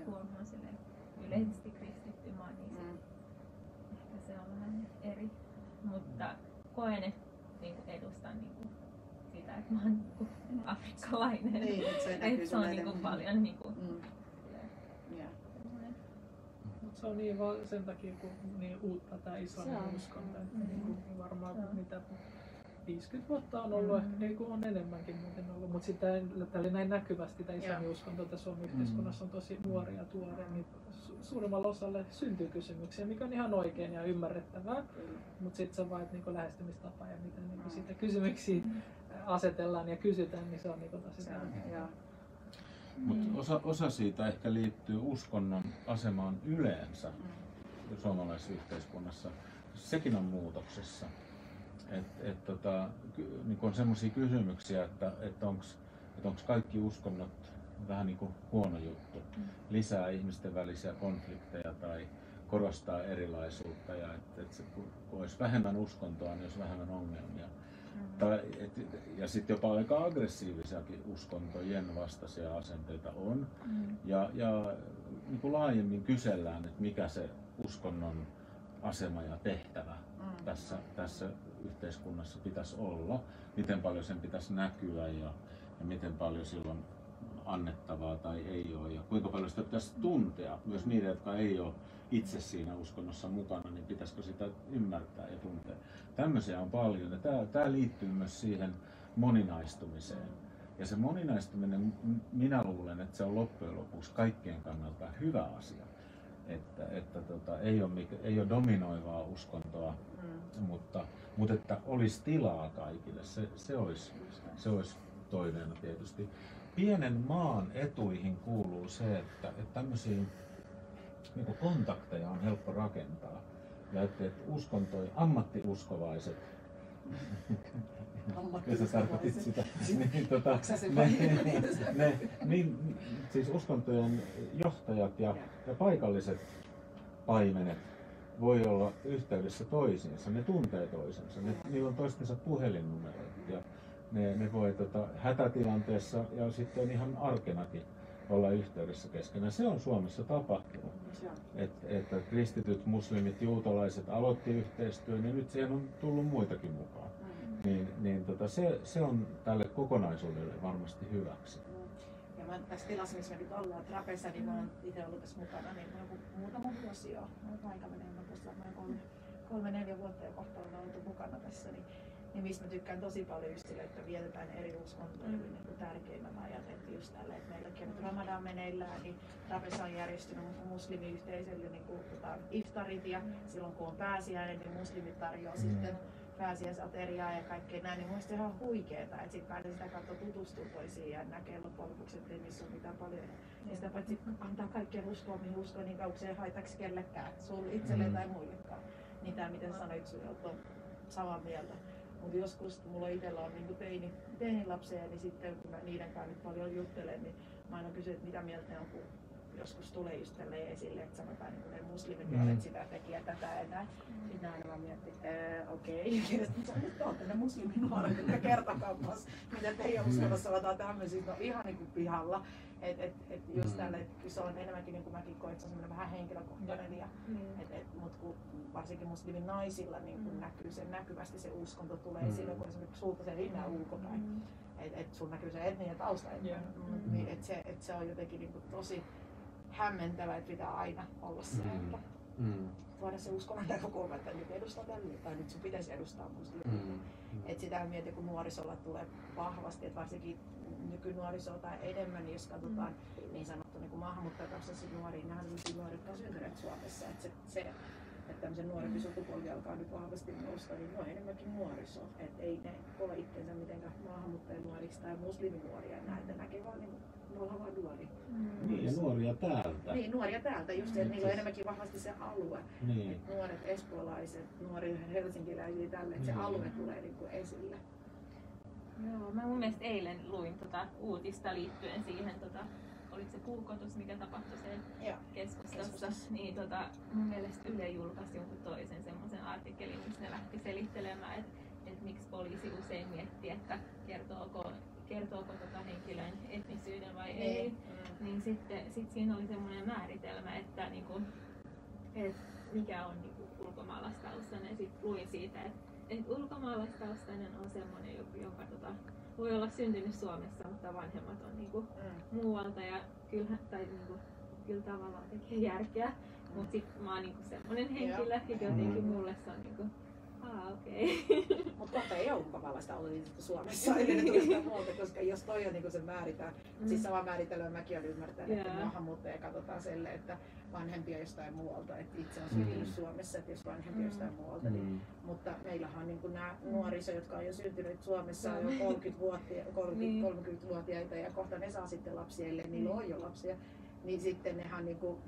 huomaan silleen yleisesti kristitty maa, niin ehkä se on vähän eri, mutta koen, että niinku edustan niinku sitä, että mä oon niinku afrikkalainen. Niin, että se on niinku paljon niinku se on niin vaan sen takia, kun niin uutta tämä islamin uskonto, että niin varmaan mitä 50 vuotta on ollut, ehkä niin on enemmänkin muuten ollut, mutta sitten näin näkyvästi tämä islamin uskonto tässä Suomen yhteiskunnassa on tosi nuori ja tuore, niin suurimmalla osalla syntyy kysymyksiä, mikä on ihan oikein ja ymmärrettävää, mutta sitten se on vain niin lähestymistapa ja miten niin siitä kysymyksiä asetellaan ja kysytään, niin se on niin tosi tärkeää. Mutta osa siitä ehkä liittyy uskonnon asemaan yleensä suomalaisessa yhteiskunnassa. Sekin on muutoksessa. Niin on sellaisia kysymyksiä, että onko kaikki uskonnot vähän niin kuin huono juttu, lisää ihmisten välisiä konflikteja tai korostaa erilaisuutta ja että kun olisi vähemmän uskontoa, niin olisi vähemmän ongelmia. Ja sitten jopa aika aggressiivisiakin uskontojen vastaisia asenteita on. Ja niin kuin laajemmin kysellään, että mikä se uskonnon asema ja tehtävä tässä yhteiskunnassa pitäisi olla, miten paljon sen pitäisi näkyä ja miten paljon silloin annettavaa tai ei ole ja kuinka paljon sitä pitäisi tuntea. Myös niiden, jotka ei ole itse siinä uskonnossa mukana, niin pitäisikö sitä ymmärtää ja tuntea. Tämmöisiä on paljon ja tämä liittyy myös siihen moninaistumiseen. Ja se moninaistuminen, minä luulen, että se on loppujen lopuksi kaikkien kannalta hyvä asia. Että ei ole dominoivaa uskontoa, mutta että olisi tilaa kaikille, se olisi toiveena tietysti. Pienen maan etuihin kuuluu se, että tämmöisiä niin kontakteja on helppo rakentaa. Ja että ammattiuskovaiset, jos sä tarkoitit sitä, siis uskontojen johtajat ja paikalliset paimenet voi olla yhteydessä toisiinsa, ne tuntee toisensa, niillä on toistensa puhelinnumeroita ja ne voi hätätilanteessa ja sitten ihan arkenakin olla yhteydessä keskenään. Se on Suomessa tapahtunut, että kristityt, muslimit, juutalaiset aloitti yhteistyön ja nyt siihen on tullut muitakin mukaan. Se on tälle kokonaisuudelle varmasti hyväksi. Ja mä tässä tilassa, missä me nyt ollaan Trapessa, niin mä oon itse ollut tässä mukana niin muutama vuosi jo. Aika menee, mä tuossa 3-4 vuotta jo kohta on oltu mukana tässä. Niin mistä mä tykkään tosi paljon just sille, että vietetään eri uskontoja niin tärkeimmän ajat, että just tällä, että meilläkin on Ramadan meneillään, niin Trapessa on järjestynyt muslimiyhteisölle niin iftarit ja silloin kun on pääsiäinen, niin muslimit tarjoaa sitten pääsiäisateriaa ja kaikkea näin, niin muista ihan huikeeta, että sitten pääsee sitä kautta tutustua toisiin ja näkee loppujen lopuksi, että niissä on mitään paljon. Ja sitä paitsi antaa kaikkien uskoa, mihin uskoo, niin kauan se ei haitaksi kellekään, sulle itselleen tai muillekaan. Niin tämä, miten sanoit, sulle on samaa mieltä. Mutta joskus, kun mulla itsellä on niin teinilapsia, niin sitten kun mä niiden kanssa nyt paljon juttelen, niin mä aina kysyn, että mitä mieltä ne on, kun joskus tulee just tälleen esille, että sanotaan niin ne muslimit, että sitä tekijä tätä ja näin. Sitten aina mä mietin, okei, nyt olette ne muslimin-nuoret, jotka kertokammas, mitä teidän uskonnossa sanotaan tämmöisiä, no ihan niin kuin pihalla. Just tälle, että se on enemmänkin, niin kuin mäkin koen, että se on semmoinen vähän henkilökohtainen, mutta varsinkin muslimin naisilla niin näkyy sen näkyvästi se uskonto tulee esille, kun esimerkiksi sulta se ei näy ulkopäin. Että sun näkyy se etninen tausta, niin se on jotenkin niin kuin tosi hämmentävä, että pitää aina olla se, että tuoda se uskonnon näkökulma, että nyt edustaa tälle tai nyt sun pitäisi edustaa muslimia. Että sitä mietin, kun nuorisolla tulee vahvasti, että varsinkin nykynuorisoa tai enemmän, niin jos katsotaan niin sanottu niin maahanmuuttajataustaisia nuoria, nämä on nuoria, jotka on syntyneet Suomessa. Että se että tämmöisen nuorempi sukupolvi alkaa nyt vahvasti nousta, niin ne on enemmänkin nuoriso. Että ei ne ole itseensä mitenkään maahanmuuttajanuoriksi tai musliminuoria näitä näkee, vaan niin me ollaan vaan nuoria. Niin, ja nuoria täältä. Niin, nuoria täältä just, että niillä on enemmänkin vahvasti se alue. Niin. Että nuoret espoolaiset, nuoria helsinkiläisiä tälle, että se alue tulee niin kuin esille. Joo, mä mun mielestä eilen luin uutista liittyen siihen, oliko se puukotus, mikä tapahtui siellä keskustassa, niin mun mielestä Yle julkaisi jonkun toisen semmoisen artikkelin, missä ne lähti selittelemään, että miksi poliisi usein miettii, että kertooko henkilön etnisyyden vai ei. Niin sitten siinä oli semmoinen määritelmä, että niinku, et mikä on niinku ulkomaalaistaustainen. Sitten luin siitä, että ulkomaalaistaustainen on semmoinen, joka voi olla syntynyt Suomessa, mutta vanhemmat on niinku muualta ja kyllä tavallaan tekee järkeä. Mutta sitten mä oon niinku semmoinen henkilö, ja jotenkin mulle se on niinku, okei. Mutta kohta ei ole ulkomaalaista ollut Suomessa, eli ne tulisi muuta, koska jos toi on niinku se määritään, siis sama määritelmä mäkin olen ymmärtänyt, että maahanmuuttaja katsotaan sille, että vanhempia jostain muualta, että itse on syntynyt Suomessa, että jos vanhempia jostain muualta, niin, mutta meillähän on niinku nämä nuoriso, jotka on jo syntynyt Suomessa jo 30-vuotiaita ja kohta ne saa sitten lapsia, ellei niillä on jo lapsia. Niin sitten nehän niinku,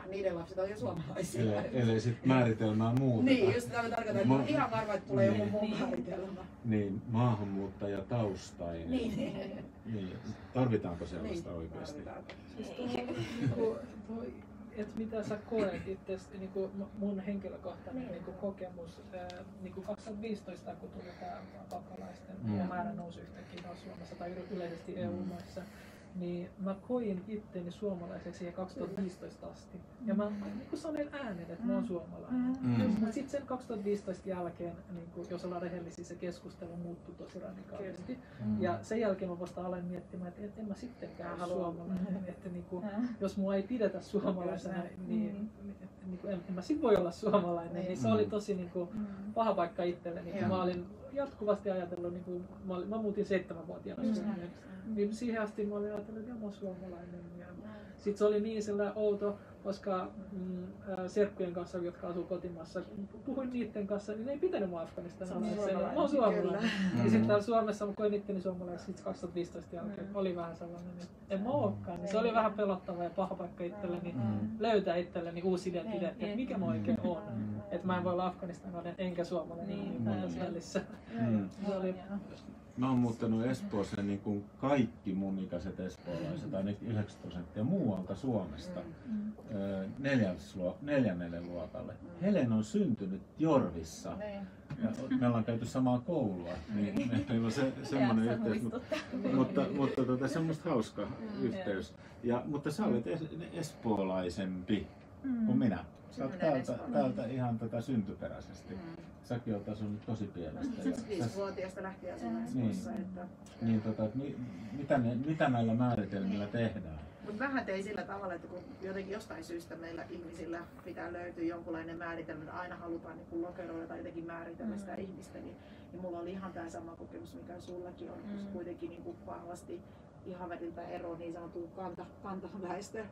niiden lapset on jo suomalaisia. Eli sitten määritelmää muuta. Niin, just tämä tarkoittaa, että on ihan varma, että tulee joku muu määritelmä. Niin, maahanmuuttajataustainen. Niin. Tarvitaanko sellaista oikeasti? Että mitä sä koet itse, niinku mun henkilökohtainen niinku kokemus, niinku 2015 kun tuli tämä pakolaisten määrä nousi yhtäkkiä Suomessa tai yleisesti EU-maissa, niin mä koin itteni suomalaiseksi siihen 2015 asti. Ja mä niin sanoin äänen, että mä oon suomalainen. Mutta sitten sen 2015 jälkeen, niin jos ollaan rehellisiä, se keskustelu muuttui tosi radikaalisti. Ja sen jälkeen mä vasta aloin miettimään, että en mä sittenkään ole suomalainen. Että niin kuin, jos mua ei pidetä suomalaisena, niin en mä sit voi olla suomalainen. Niin se oli tosi niin kuin, paha paikka itselleni. Mä olin jatkuvasti ajatellut, niin kuin, mä muutin 7-vuotiaana Suomeen. Niin siihen asti mä olin ajatellut, että mä oon suomalainen. Sitten se oli niin sellainen outo, koska serkkujen kanssa, jotka asuu kotimaassa, puhuin niiden kanssa, niin ne ei pitänyt mua afganistanilaisena. Mä oon suomalainen. Ja sitten täällä Suomessa mä koin itteni suomalaisen sitten 2015 jälkeen. Oli vähän sellainen, että en mä olekaan. Niin se oli vähän pelottava ja paha paikka itselleni löytää itselleni uusi identiteetti, että mikä mä oikein on. Että mä en voi olla afganistanilainen enkä suomalainen niin monessa välissä. Mä oon muuttanut Espooseen niin kuin kaikki mun ikäiset espoolaiset, ainakin 9% muualta Suomesta, 4. luokalle. Helen on syntynyt Jorvissa. Ja me ollaan käyty samaa koulua, niin meillä on semmoinen yhteys. Mutta se on musta hauska yhteys. Mutta sä olet espoolaisempi kuin minä. Sä oot täältä ihan syntyperäisesti. Säkin olet asunut tosi pienestä. 5-vuotiaasta lähtien asunut Espoossa. Mitä näillä määritelmillä tehdään? Mutta vähän tein sillä tavalla, että kun jotenkin jostain syystä meillä ihmisillä pitää löytyä jonkunlainen määritelmä, että aina halutaan niin lokeroida tai jotenkin määritellä sitä ihmistä, niin mulla oli ihan tämä sama kokemus, mikä sullakin on, kun kuitenkin niin vahvasti ihan väliltä ero niin sanotun kantaväestö,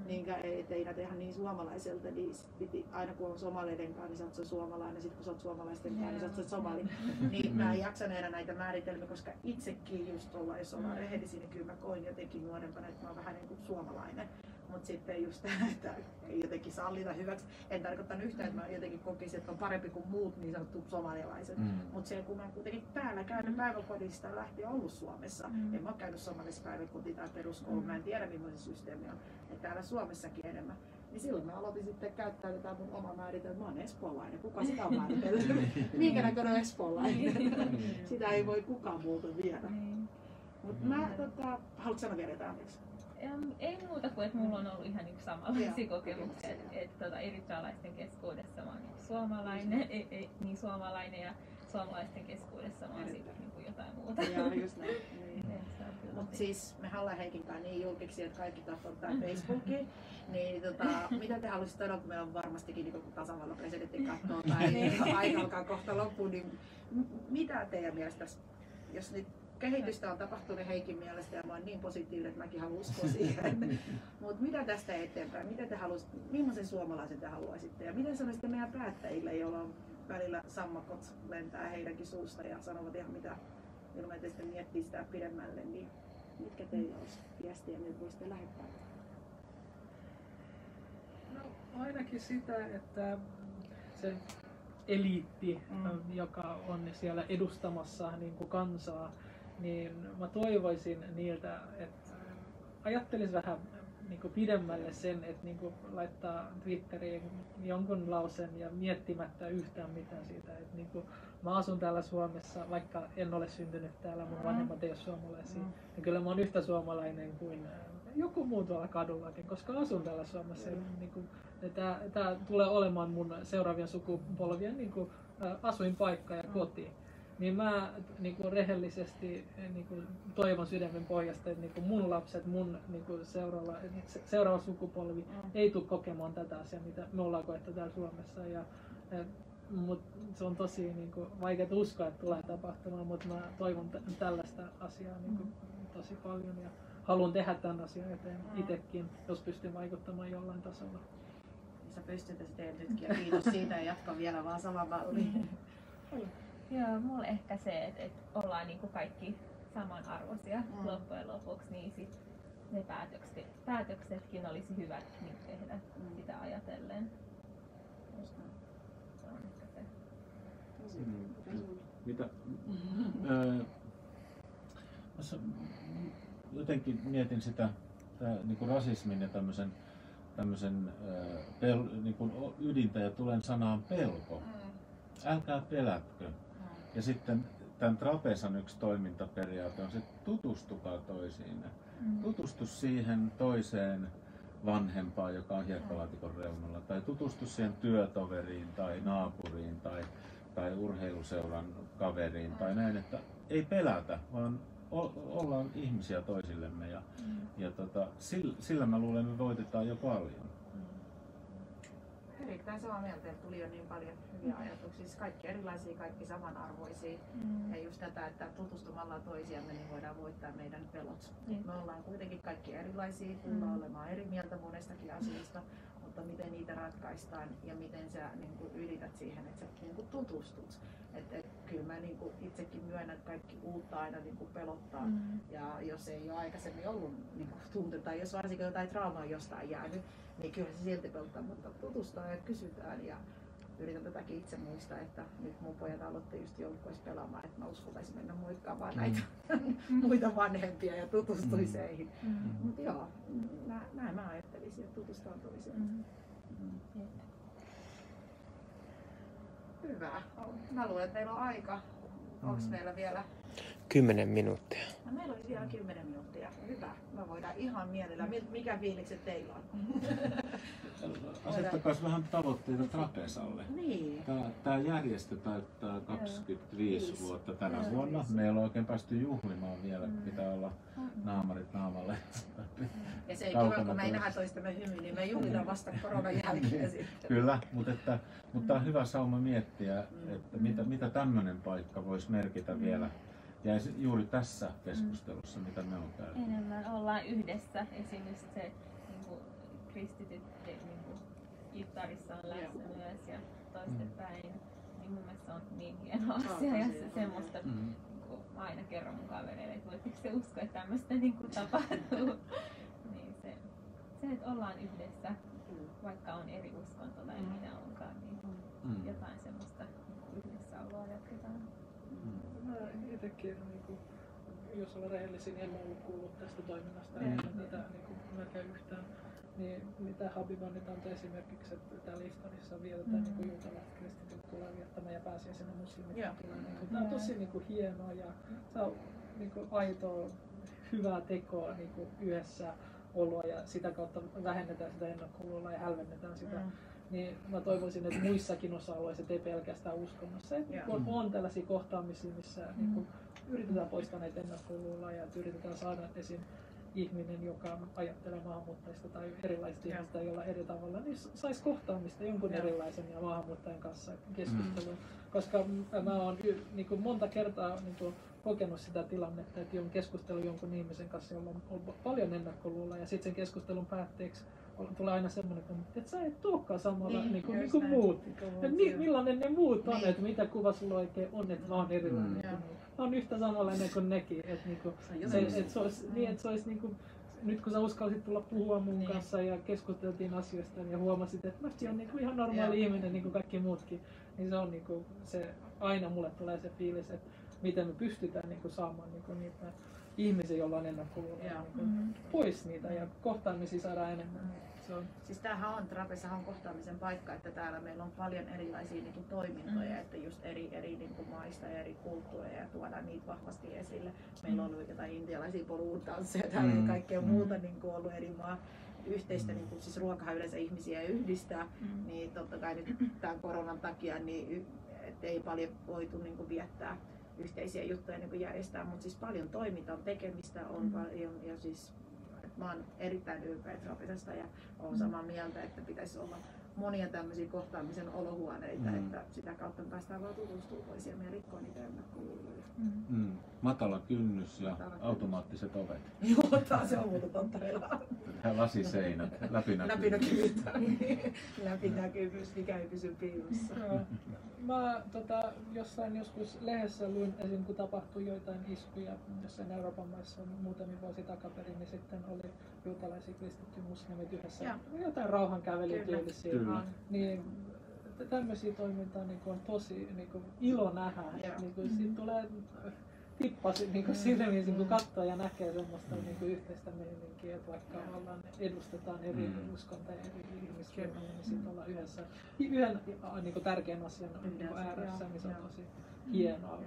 minkä ei näitä ihan niin suomalaiselta, niin piti, aina kun on somaleiden kanssa, niin sä oot suomalainen, sitten kun sä oot suomalaisten kanssa, niin sä oot somali. Niin mä en jaksa enää näitä määritelmiä, koska itsekin just ollaan, jos ollaan rehellisiä, niin kyllä mä koin jotenkin nuorempana, että mä oon vähän niin kuin suomalainen. Mutta sitten just tämä, että ei jotenkin sallita hyväksi. En tarkoittanut yhtään, että mä jotenkin kokisin, että on parempi kuin muut niin sanotut somalilaiset. Mutta se, kun mä kuitenkin täällä käynyt päiväkodista lähtien ollut Suomessa, en mä ole käynyt somalissa päiväkotiin tai peruskouluun, mä en tiedä millainen systeemi on. Että täällä Suomessakin enemmän. Niin silloin mä aloitin sitten käyttää tätä mun omaa määritelmää. Mä oon espoolainen. Kuka sitä on määritellyt? Minkä näköinen on espoolainen? Sitä ei voi kukaan muuta viedä. Mutta mä, haluatko sanoa vielä jotain? Ei muuta kuin, että mulla on ollut ihan niin samanlaisia kokemuksia, että eritrealaisten keskuudessa mä oon niin suomalainen ja suomalaisten keskuudessa mä oon sitten niin jotain muuta. Joo, just näin. Mutta siis me ollaan Heikinkaan niin julkiksi, että kaikki tappottaa Facebookiin. Niin mitä te haluaisitte sanoa, kun meillä on varmastikin niin tasavallan presidentti kattoo tai aika alkaa kohta loppuun, niin mitä teidän mielestä, jos nyt kehitystä on tapahtunut Heikin mielestä ja mä oon niin positiivinen, että mäkin haluan uskoa siihen. Mutta mitä tästä eteenpäin? Mitä te millaisen suomalaisen te haluaisitte? Ja miten sanoisitte meidän päättäjille, joilla on välillä sammakot lentää heidänkin suusta ja sanovat ihan mitä ilman, että sitten miettii sitä pidemmälle, niin mitkä teillä olisi viestiä, mitä voisitte lähettää? No, ainakin sitä, että se eliitti, joka on siellä edustamassa niin kuin kansaa, niin mä toivoisin niiltä, että ajattelis vähän niin kuin pidemmälle sen, että niin kuin laittaa Twitteriin jonkun lauseen ja miettimättä yhtään mitään siitä. Että niin kuin mä asun täällä Suomessa, vaikka en ole syntynyt täällä, mun vanhemmat ei ole suomalaisia, niin kyllä mä oon yhtä suomalainen kuin joku muu tuolla kadullakin, koska asun täällä Suomessa. Niin kuin, tämä tulee olemaan mun seuraavien sukupolvien niin kuin, asuinpaikka ja koti. Niin mä niin kuin rehellisesti niin kuin toivon sydämen pohjasta, että niin kuin mun lapset, mun niin kuin seuraava sukupolvi ei tule kokemaan tätä asiaa, mitä me ollaan koettu täällä Suomessa. Mutta se on tosi niin kuin vaikea uskoa, että tulee tapahtumaan, mutta mä toivon tällaista asiaa niin kuin tosi paljon ja haluan tehdä tämän asian eteen itsekin, jos pystyn vaikuttamaan jollain tasolla. Sä pystyt teet nytkin ja kiitos siitä ja jatka vielä vaan sama malli. Joo, mulle ehkä se, että ollaan niinku kaikki samanarvoisia loppujen lopuksi, niin sit ne päätöksetkin olisi hyvä niin tehdä sitä ajatellen. Se on ehkä se. Mitä? Jotenkin mietin sitä niin kuin rasismin ja tämmöisen niin kuin ydintä ja tulen sanaan pelko. Älkää pelätkö. Ja sitten tämän Trapesan yksi toimintaperiaate on se, että tutustukaa toisiinne. Tutustu siihen toiseen vanhempaan, joka on hiekkalaatikon reunalla, tai tutustu siihen työtoveriin tai naapuriin tai urheiluseuran kaveriin tai näin, että ei pelätä, vaan ollaan ihmisiä toisillemme ja sillä mä luulen, me voitetaan jo paljon. Erittäin samaa mieltä, että tuli jo niin paljon hyviä ajatuksia. Siis kaikki erilaisia, kaikki samanarvoisia. Ja just tätä, että tutustumalla toisiamme niin voidaan voittaa meidän pelot. Me ollaan kuitenkin kaikki erilaisia, tullaan olemaan eri mieltä monestakin asiasta, mutta miten niitä ratkaistaan ja miten sä niin kuin ylität siihen, että sä niin kuin tutustut. Kyllä mä niin kuin itsekin myönnän, että kaikki uutta aina niin kuin pelottaa. Ja jos ei ole aikaisemmin ollut niin kuin tunte, tai jos varsinkin jotain traumaa jostain jäänyt, niin kyllä se silti pelottaa, mutta tutustaan ja kysytään. Ja yritän tätäkin itse muistaa, että nyt mun pojat aloitti just joukkueessa pelaamaan, että mä uskaltaisin mennä moikkaamaan näitä muita vanhempia ja tutustuisi heihin. Mutta joo, näin mä ajattelisin, että tutustaan toisiaan. Hyvä. Mä luulen, että meillä on aika. Onko meillä vielä? 10 minuuttia. No, meillä olisi vielä 10 minuuttia. Hyvä. Me voidaan ihan mielellä. Mikä fiilikset teillä on? Asettakaa vähän tavoitteita Trapesalle. Niin. Tämä järjestö täyttää 25 vuotta tänä vuonna. Me ei ole oikein päästy juhlimaan vielä. Pitää olla naamarit naamalle. Ja se ei kiva, kun me ei nähdä toistemme hymyä, niin me juhlitaan vasta koronan jälkeen sitten. Kyllä, mutta tämä on hyvä sauma miettiä, että mitä tämmöinen paikka voisi merkitä vielä. Ja juuri tässä keskustelussa, mitä me on käyty. Enemmän ollaan yhdessä. Esimerkiksi se niin kristityt niin kittarissa on läsnä myös ja toistepäin. Niin mun mielestä se on niin hieno asia ja semmoista, niin mä aina kerron mun kavereille, että voitteko se uskoa, että tämmöistä niin tapahtuu. Niin se, että ollaan yhdessä, vaikka on eri uskonto tai mitä onkaan, niin jotain semmoista yhdessäoloa jatketaan. Mä itsekin, jos olen rehellisiä, niin en ollut kuullut tästä toiminnasta ennen tätä melkein yhtään. Niin mitä Habibanit antoi esimerkiksi, että täällä Iftarissa vietetään juutalaiset kristityt tulee viettämään ja pääsiäisenä muslimit tulee. Tämä on tosi hienoa ja se on aitoa hyvää tekoa yhdessä oloa ja sitä kautta vähennetään sitä ennakkoluuloa ja hälvennetään sitä. Niin mä toivoisin, että muissakin osa-alueissa, ei pelkästään uskonnossa, että on tällaisia kohtaamisia, missä yritetään poistaa näitä ennakkoluuloja ja yritetään saada esim. ihminen, joka ajattelee maahanmuuttajista tai erilaisista ihmistä, joilla eri tavalla, niin saisi kohtaamista jonkun erilaisen ja maahanmuuttajan kanssa keskustelua. Koska mä oon niin monta kertaa niin kokenut sitä tilannetta, että on keskustellut jonkun ihmisen kanssa, jolla on paljon ennakkoluuloja, ja sitten sen keskustelun päätteeksi tulee aina semmoinen, että sä et olekaan samalla niin kuin muut. Millainen ne muut on, että mitä kuva sulla oikein on, että mä oon erilainen. Mä oon yhtä samanlainen kuin nekin. Että se olisi niin kuin, nyt kun sä uskalsit tulla puhua mun kanssa ja keskusteltiin asioista ja huomasit, että mäkin on niin kuin ihan normaali ihminen niin kuin kaikki muutkin, niin se on niin kuin, se, aina mulle tulee se fiilis, että miten me pystytään niin kuin saamaan niin kuin niitä ihmisiä, joilla on ennakkoluuloja pois niitä ja kohtaamisia saadaan enemmän. Siis tämähän on, Trapezahan on kohtaamisen paikka, että täällä meillä on paljon erilaisia niin kuin toimintoja, että just eri niin kuin maista ja eri kulttuureja ja tuodaan niitä vahvasti esille. Meillä on ollut jotain intialaisia bollywood-tansseja täällä ja kaikkea muuta niin kuin ollut eri maa yhteistä, niin kuin, siis ruokahan yleensä ihmisiä yhdistää, niin totta kai nyt tämän koronan takia niin ei paljon voitu niin kuin viettää yhteisiä juttuja niin kuin järjestää, mutta siis paljon toimintaa, tekemistä on paljon ja siis mä oon erittäin ylpeä Trapezasta ja olen samaa mieltä, että pitäisi olla monia tämmöisiä kohtaamisen olohuoneita, että sitä kautta päästään vaan tutustumaan toisiaan ja rikkoa niitä ennakkoluuloja. Matala kynnys ja automaattiset ovet. Joo, se on muuta totta. Lasiseinät, läpinäkyvyys. Läpinäkyvyys, mikä ei pysy piilossa. Mä jossain joskus lehdessä luin esim. Kun tapahtui joitain iskuja jossain Euroopan maissa muutamia vuosi takaperin, niin sitten oli juutalaisia, kristittyjä, muslimit yhdessä jotain rauhankävelytyylisiä. Niin tämmöisiä toimintaa niin on tosi niin ilo nähdä. Niin siitä tulee tippasi niin silmiin, kun katsoo ja näkee semmoista niin yhteistä meininkiä, että vaikka edustetaan eri uskontoja ja eri ihmisryhmiä, niin sitten ollaan yhdessä yhden niin tärkeän asian ääressä, niin se on tosi hienoa.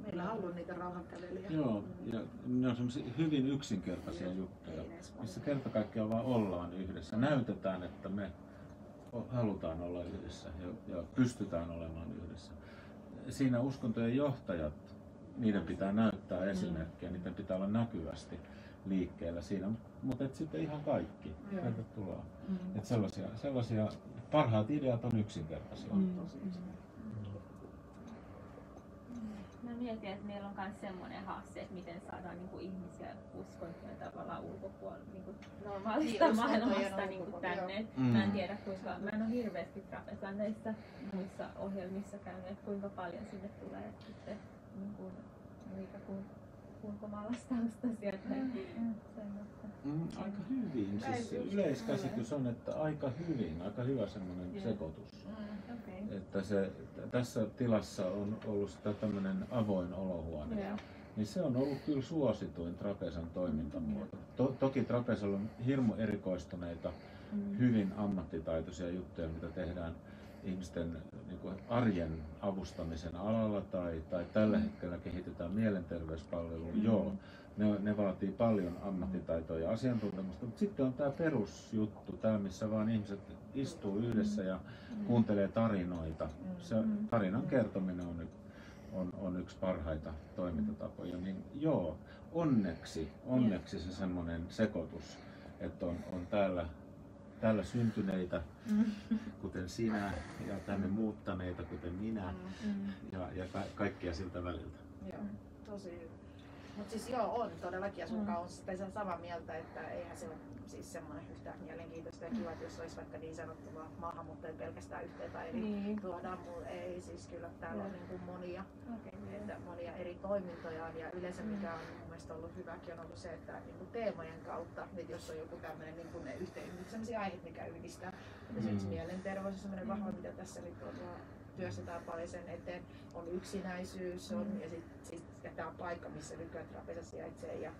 Meillä on ollut niitä rauhankävelyjä. Joo, ja ne on semmoisia hyvin yksinkertaisia juttuja, missä kerta kaikkiaan vaan ollaan yhdessä. Näytetään, että me halutaan olla yhdessä ja pystytään olemaan yhdessä. Siinä uskontojen johtajat, niiden pitää näyttää esimerkkiä, niiden pitää olla näkyvästi liikkeellä siinä, mutta sitten ihan kaikki. Tervetuloa. Et sellaisia parhaat ideat on yksinkertaisia. Mä mietin, että meillä on myös semmoinen haaste, että miten saadaan niinku ihmisiä uskontoja tavallaan ulkopuolella niinku normaalista maailmasta niinku tänne. Mä en tiedä kuinka, mä en ole hirveästi Trapezan näissä muissa ohjelmissa käynyt, että kuinka paljon sinne tulee sitten niinku niitä ulkomaalaistaustaisia tai semmoista. Aika hyvin. Siis yleiskäsitys on, että aika hyvä semmoinen sekoitus. Että tässä tilassa on ollut sitä tämmöinen avoin olohuone. Niin se on ollut kyllä suosituin Trapezan toimintamuoto. Toki Trapezalla on hirmu erikoistuneita, hyvin ammattitaitoisia juttuja, mitä tehdään ihmisten niin kuin arjen avustamisen alalla tai tällä hetkellä kehitetään mielenterveyspalveluja. Ne vaatii paljon ammattitaitoa ja asiantuntemusta, mutta sitten on tämä perusjuttu, tämä missä vaan ihmiset istuu yhdessä ja kuuntelee tarinoita. Se tarinan kertominen on yksi parhaita toimintatapoja. Niin joo, onneksi se semmoinen sekoitus, että on täällä syntyneitä, kuten sinä, ja tänne muuttaneita, kuten minä, ja kaikkia siltä väliltä. Joo, tosi hyvä. Mutta siis on todellakin, ja sun kanssa on samaa mieltä, että eihän se ole siis semmoinen yhtä mielenkiintoista ja kiva, että jos olisi vaikka niin sanottuna maahanmuuttajia pelkästään yhteen tai eri tuodaan, ei siis kyllä täällä on niin monia, monia eri toimintoja ja yleensä mikä on mun mielestä ollut hyväkin on ollut se, että niin teemojen kautta, että jos on joku tämmöinen niin yhteen, sellaisia aiheita, mikä yhdistää, esimerkiksi mielenterveys on semmoinen vahva, mitä tässä nyt on työstetään paljon sen eteen, on yksinäisyys ja sitten tämä paikka, missä nykyään Trapeza sijaitsee ja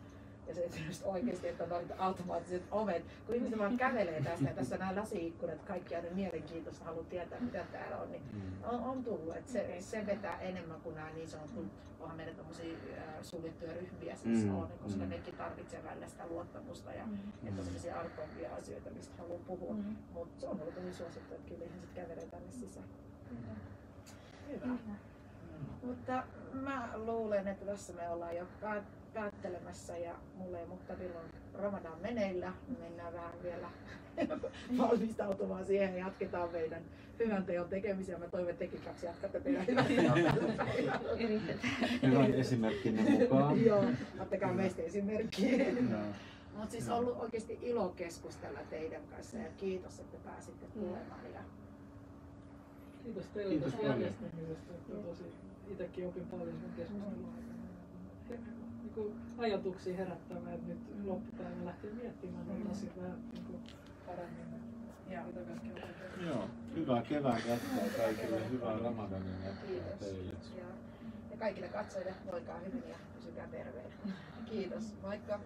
se tietysti oikeasti, että on automaattiset ovet, kun ihmiset vaan kävelee tästä ja tässä on nämä lasi-ikkunat, kaikki aina mielenkiintoista, haluaa tietää mitä täällä on, niin on tullut, että se vetää enemmän kuin nämä niin sanotut, onhan meillä tämmöisiä suljettuja ryhmiä siis on, koska nekin tarvitsee välillä sitä luottamusta ja että on sellaisia arkompia asioita, mistä haluaa puhua, mutta se on ollut tosi suosittu, että kyllä ihmiset kävelee tänne sisään. Hyvä. Mutta mä luulen, että tässä me ollaan jo päättelemässä ja mulla ei Muhtadilla on Ramadan meneillä. Me mennään vähän vielä valmistautumaan siihen ja jatketaan meidän hyvän teon tekemisiä. Mä toivon, että tekin kaksi jatkatte meidän hyvän teon tällä päivällä. Hyvän esimerkkinne mukaan. Joo, ottakaa meistä esimerkkiä. Mutta siis on ollut oikeasti ilo keskustella teidän kanssa ja kiitos, että pääsitte tulemaan. Ja... Kiitos teille tästä järjestämisestä. Itsekin opin paljon sun keskustelun aikana. Niin ajatuksia herättämään, että nyt loppupäivä lähtee miettimään näitä asioita vähän paremmin. Joo, hyvää kevään jatkoa kaikille, hyvää Ramadanin jatkoa teille. Ja kaikille katsojille voikaa hyvin ja pysykää terveinä. Kiitos, moikka!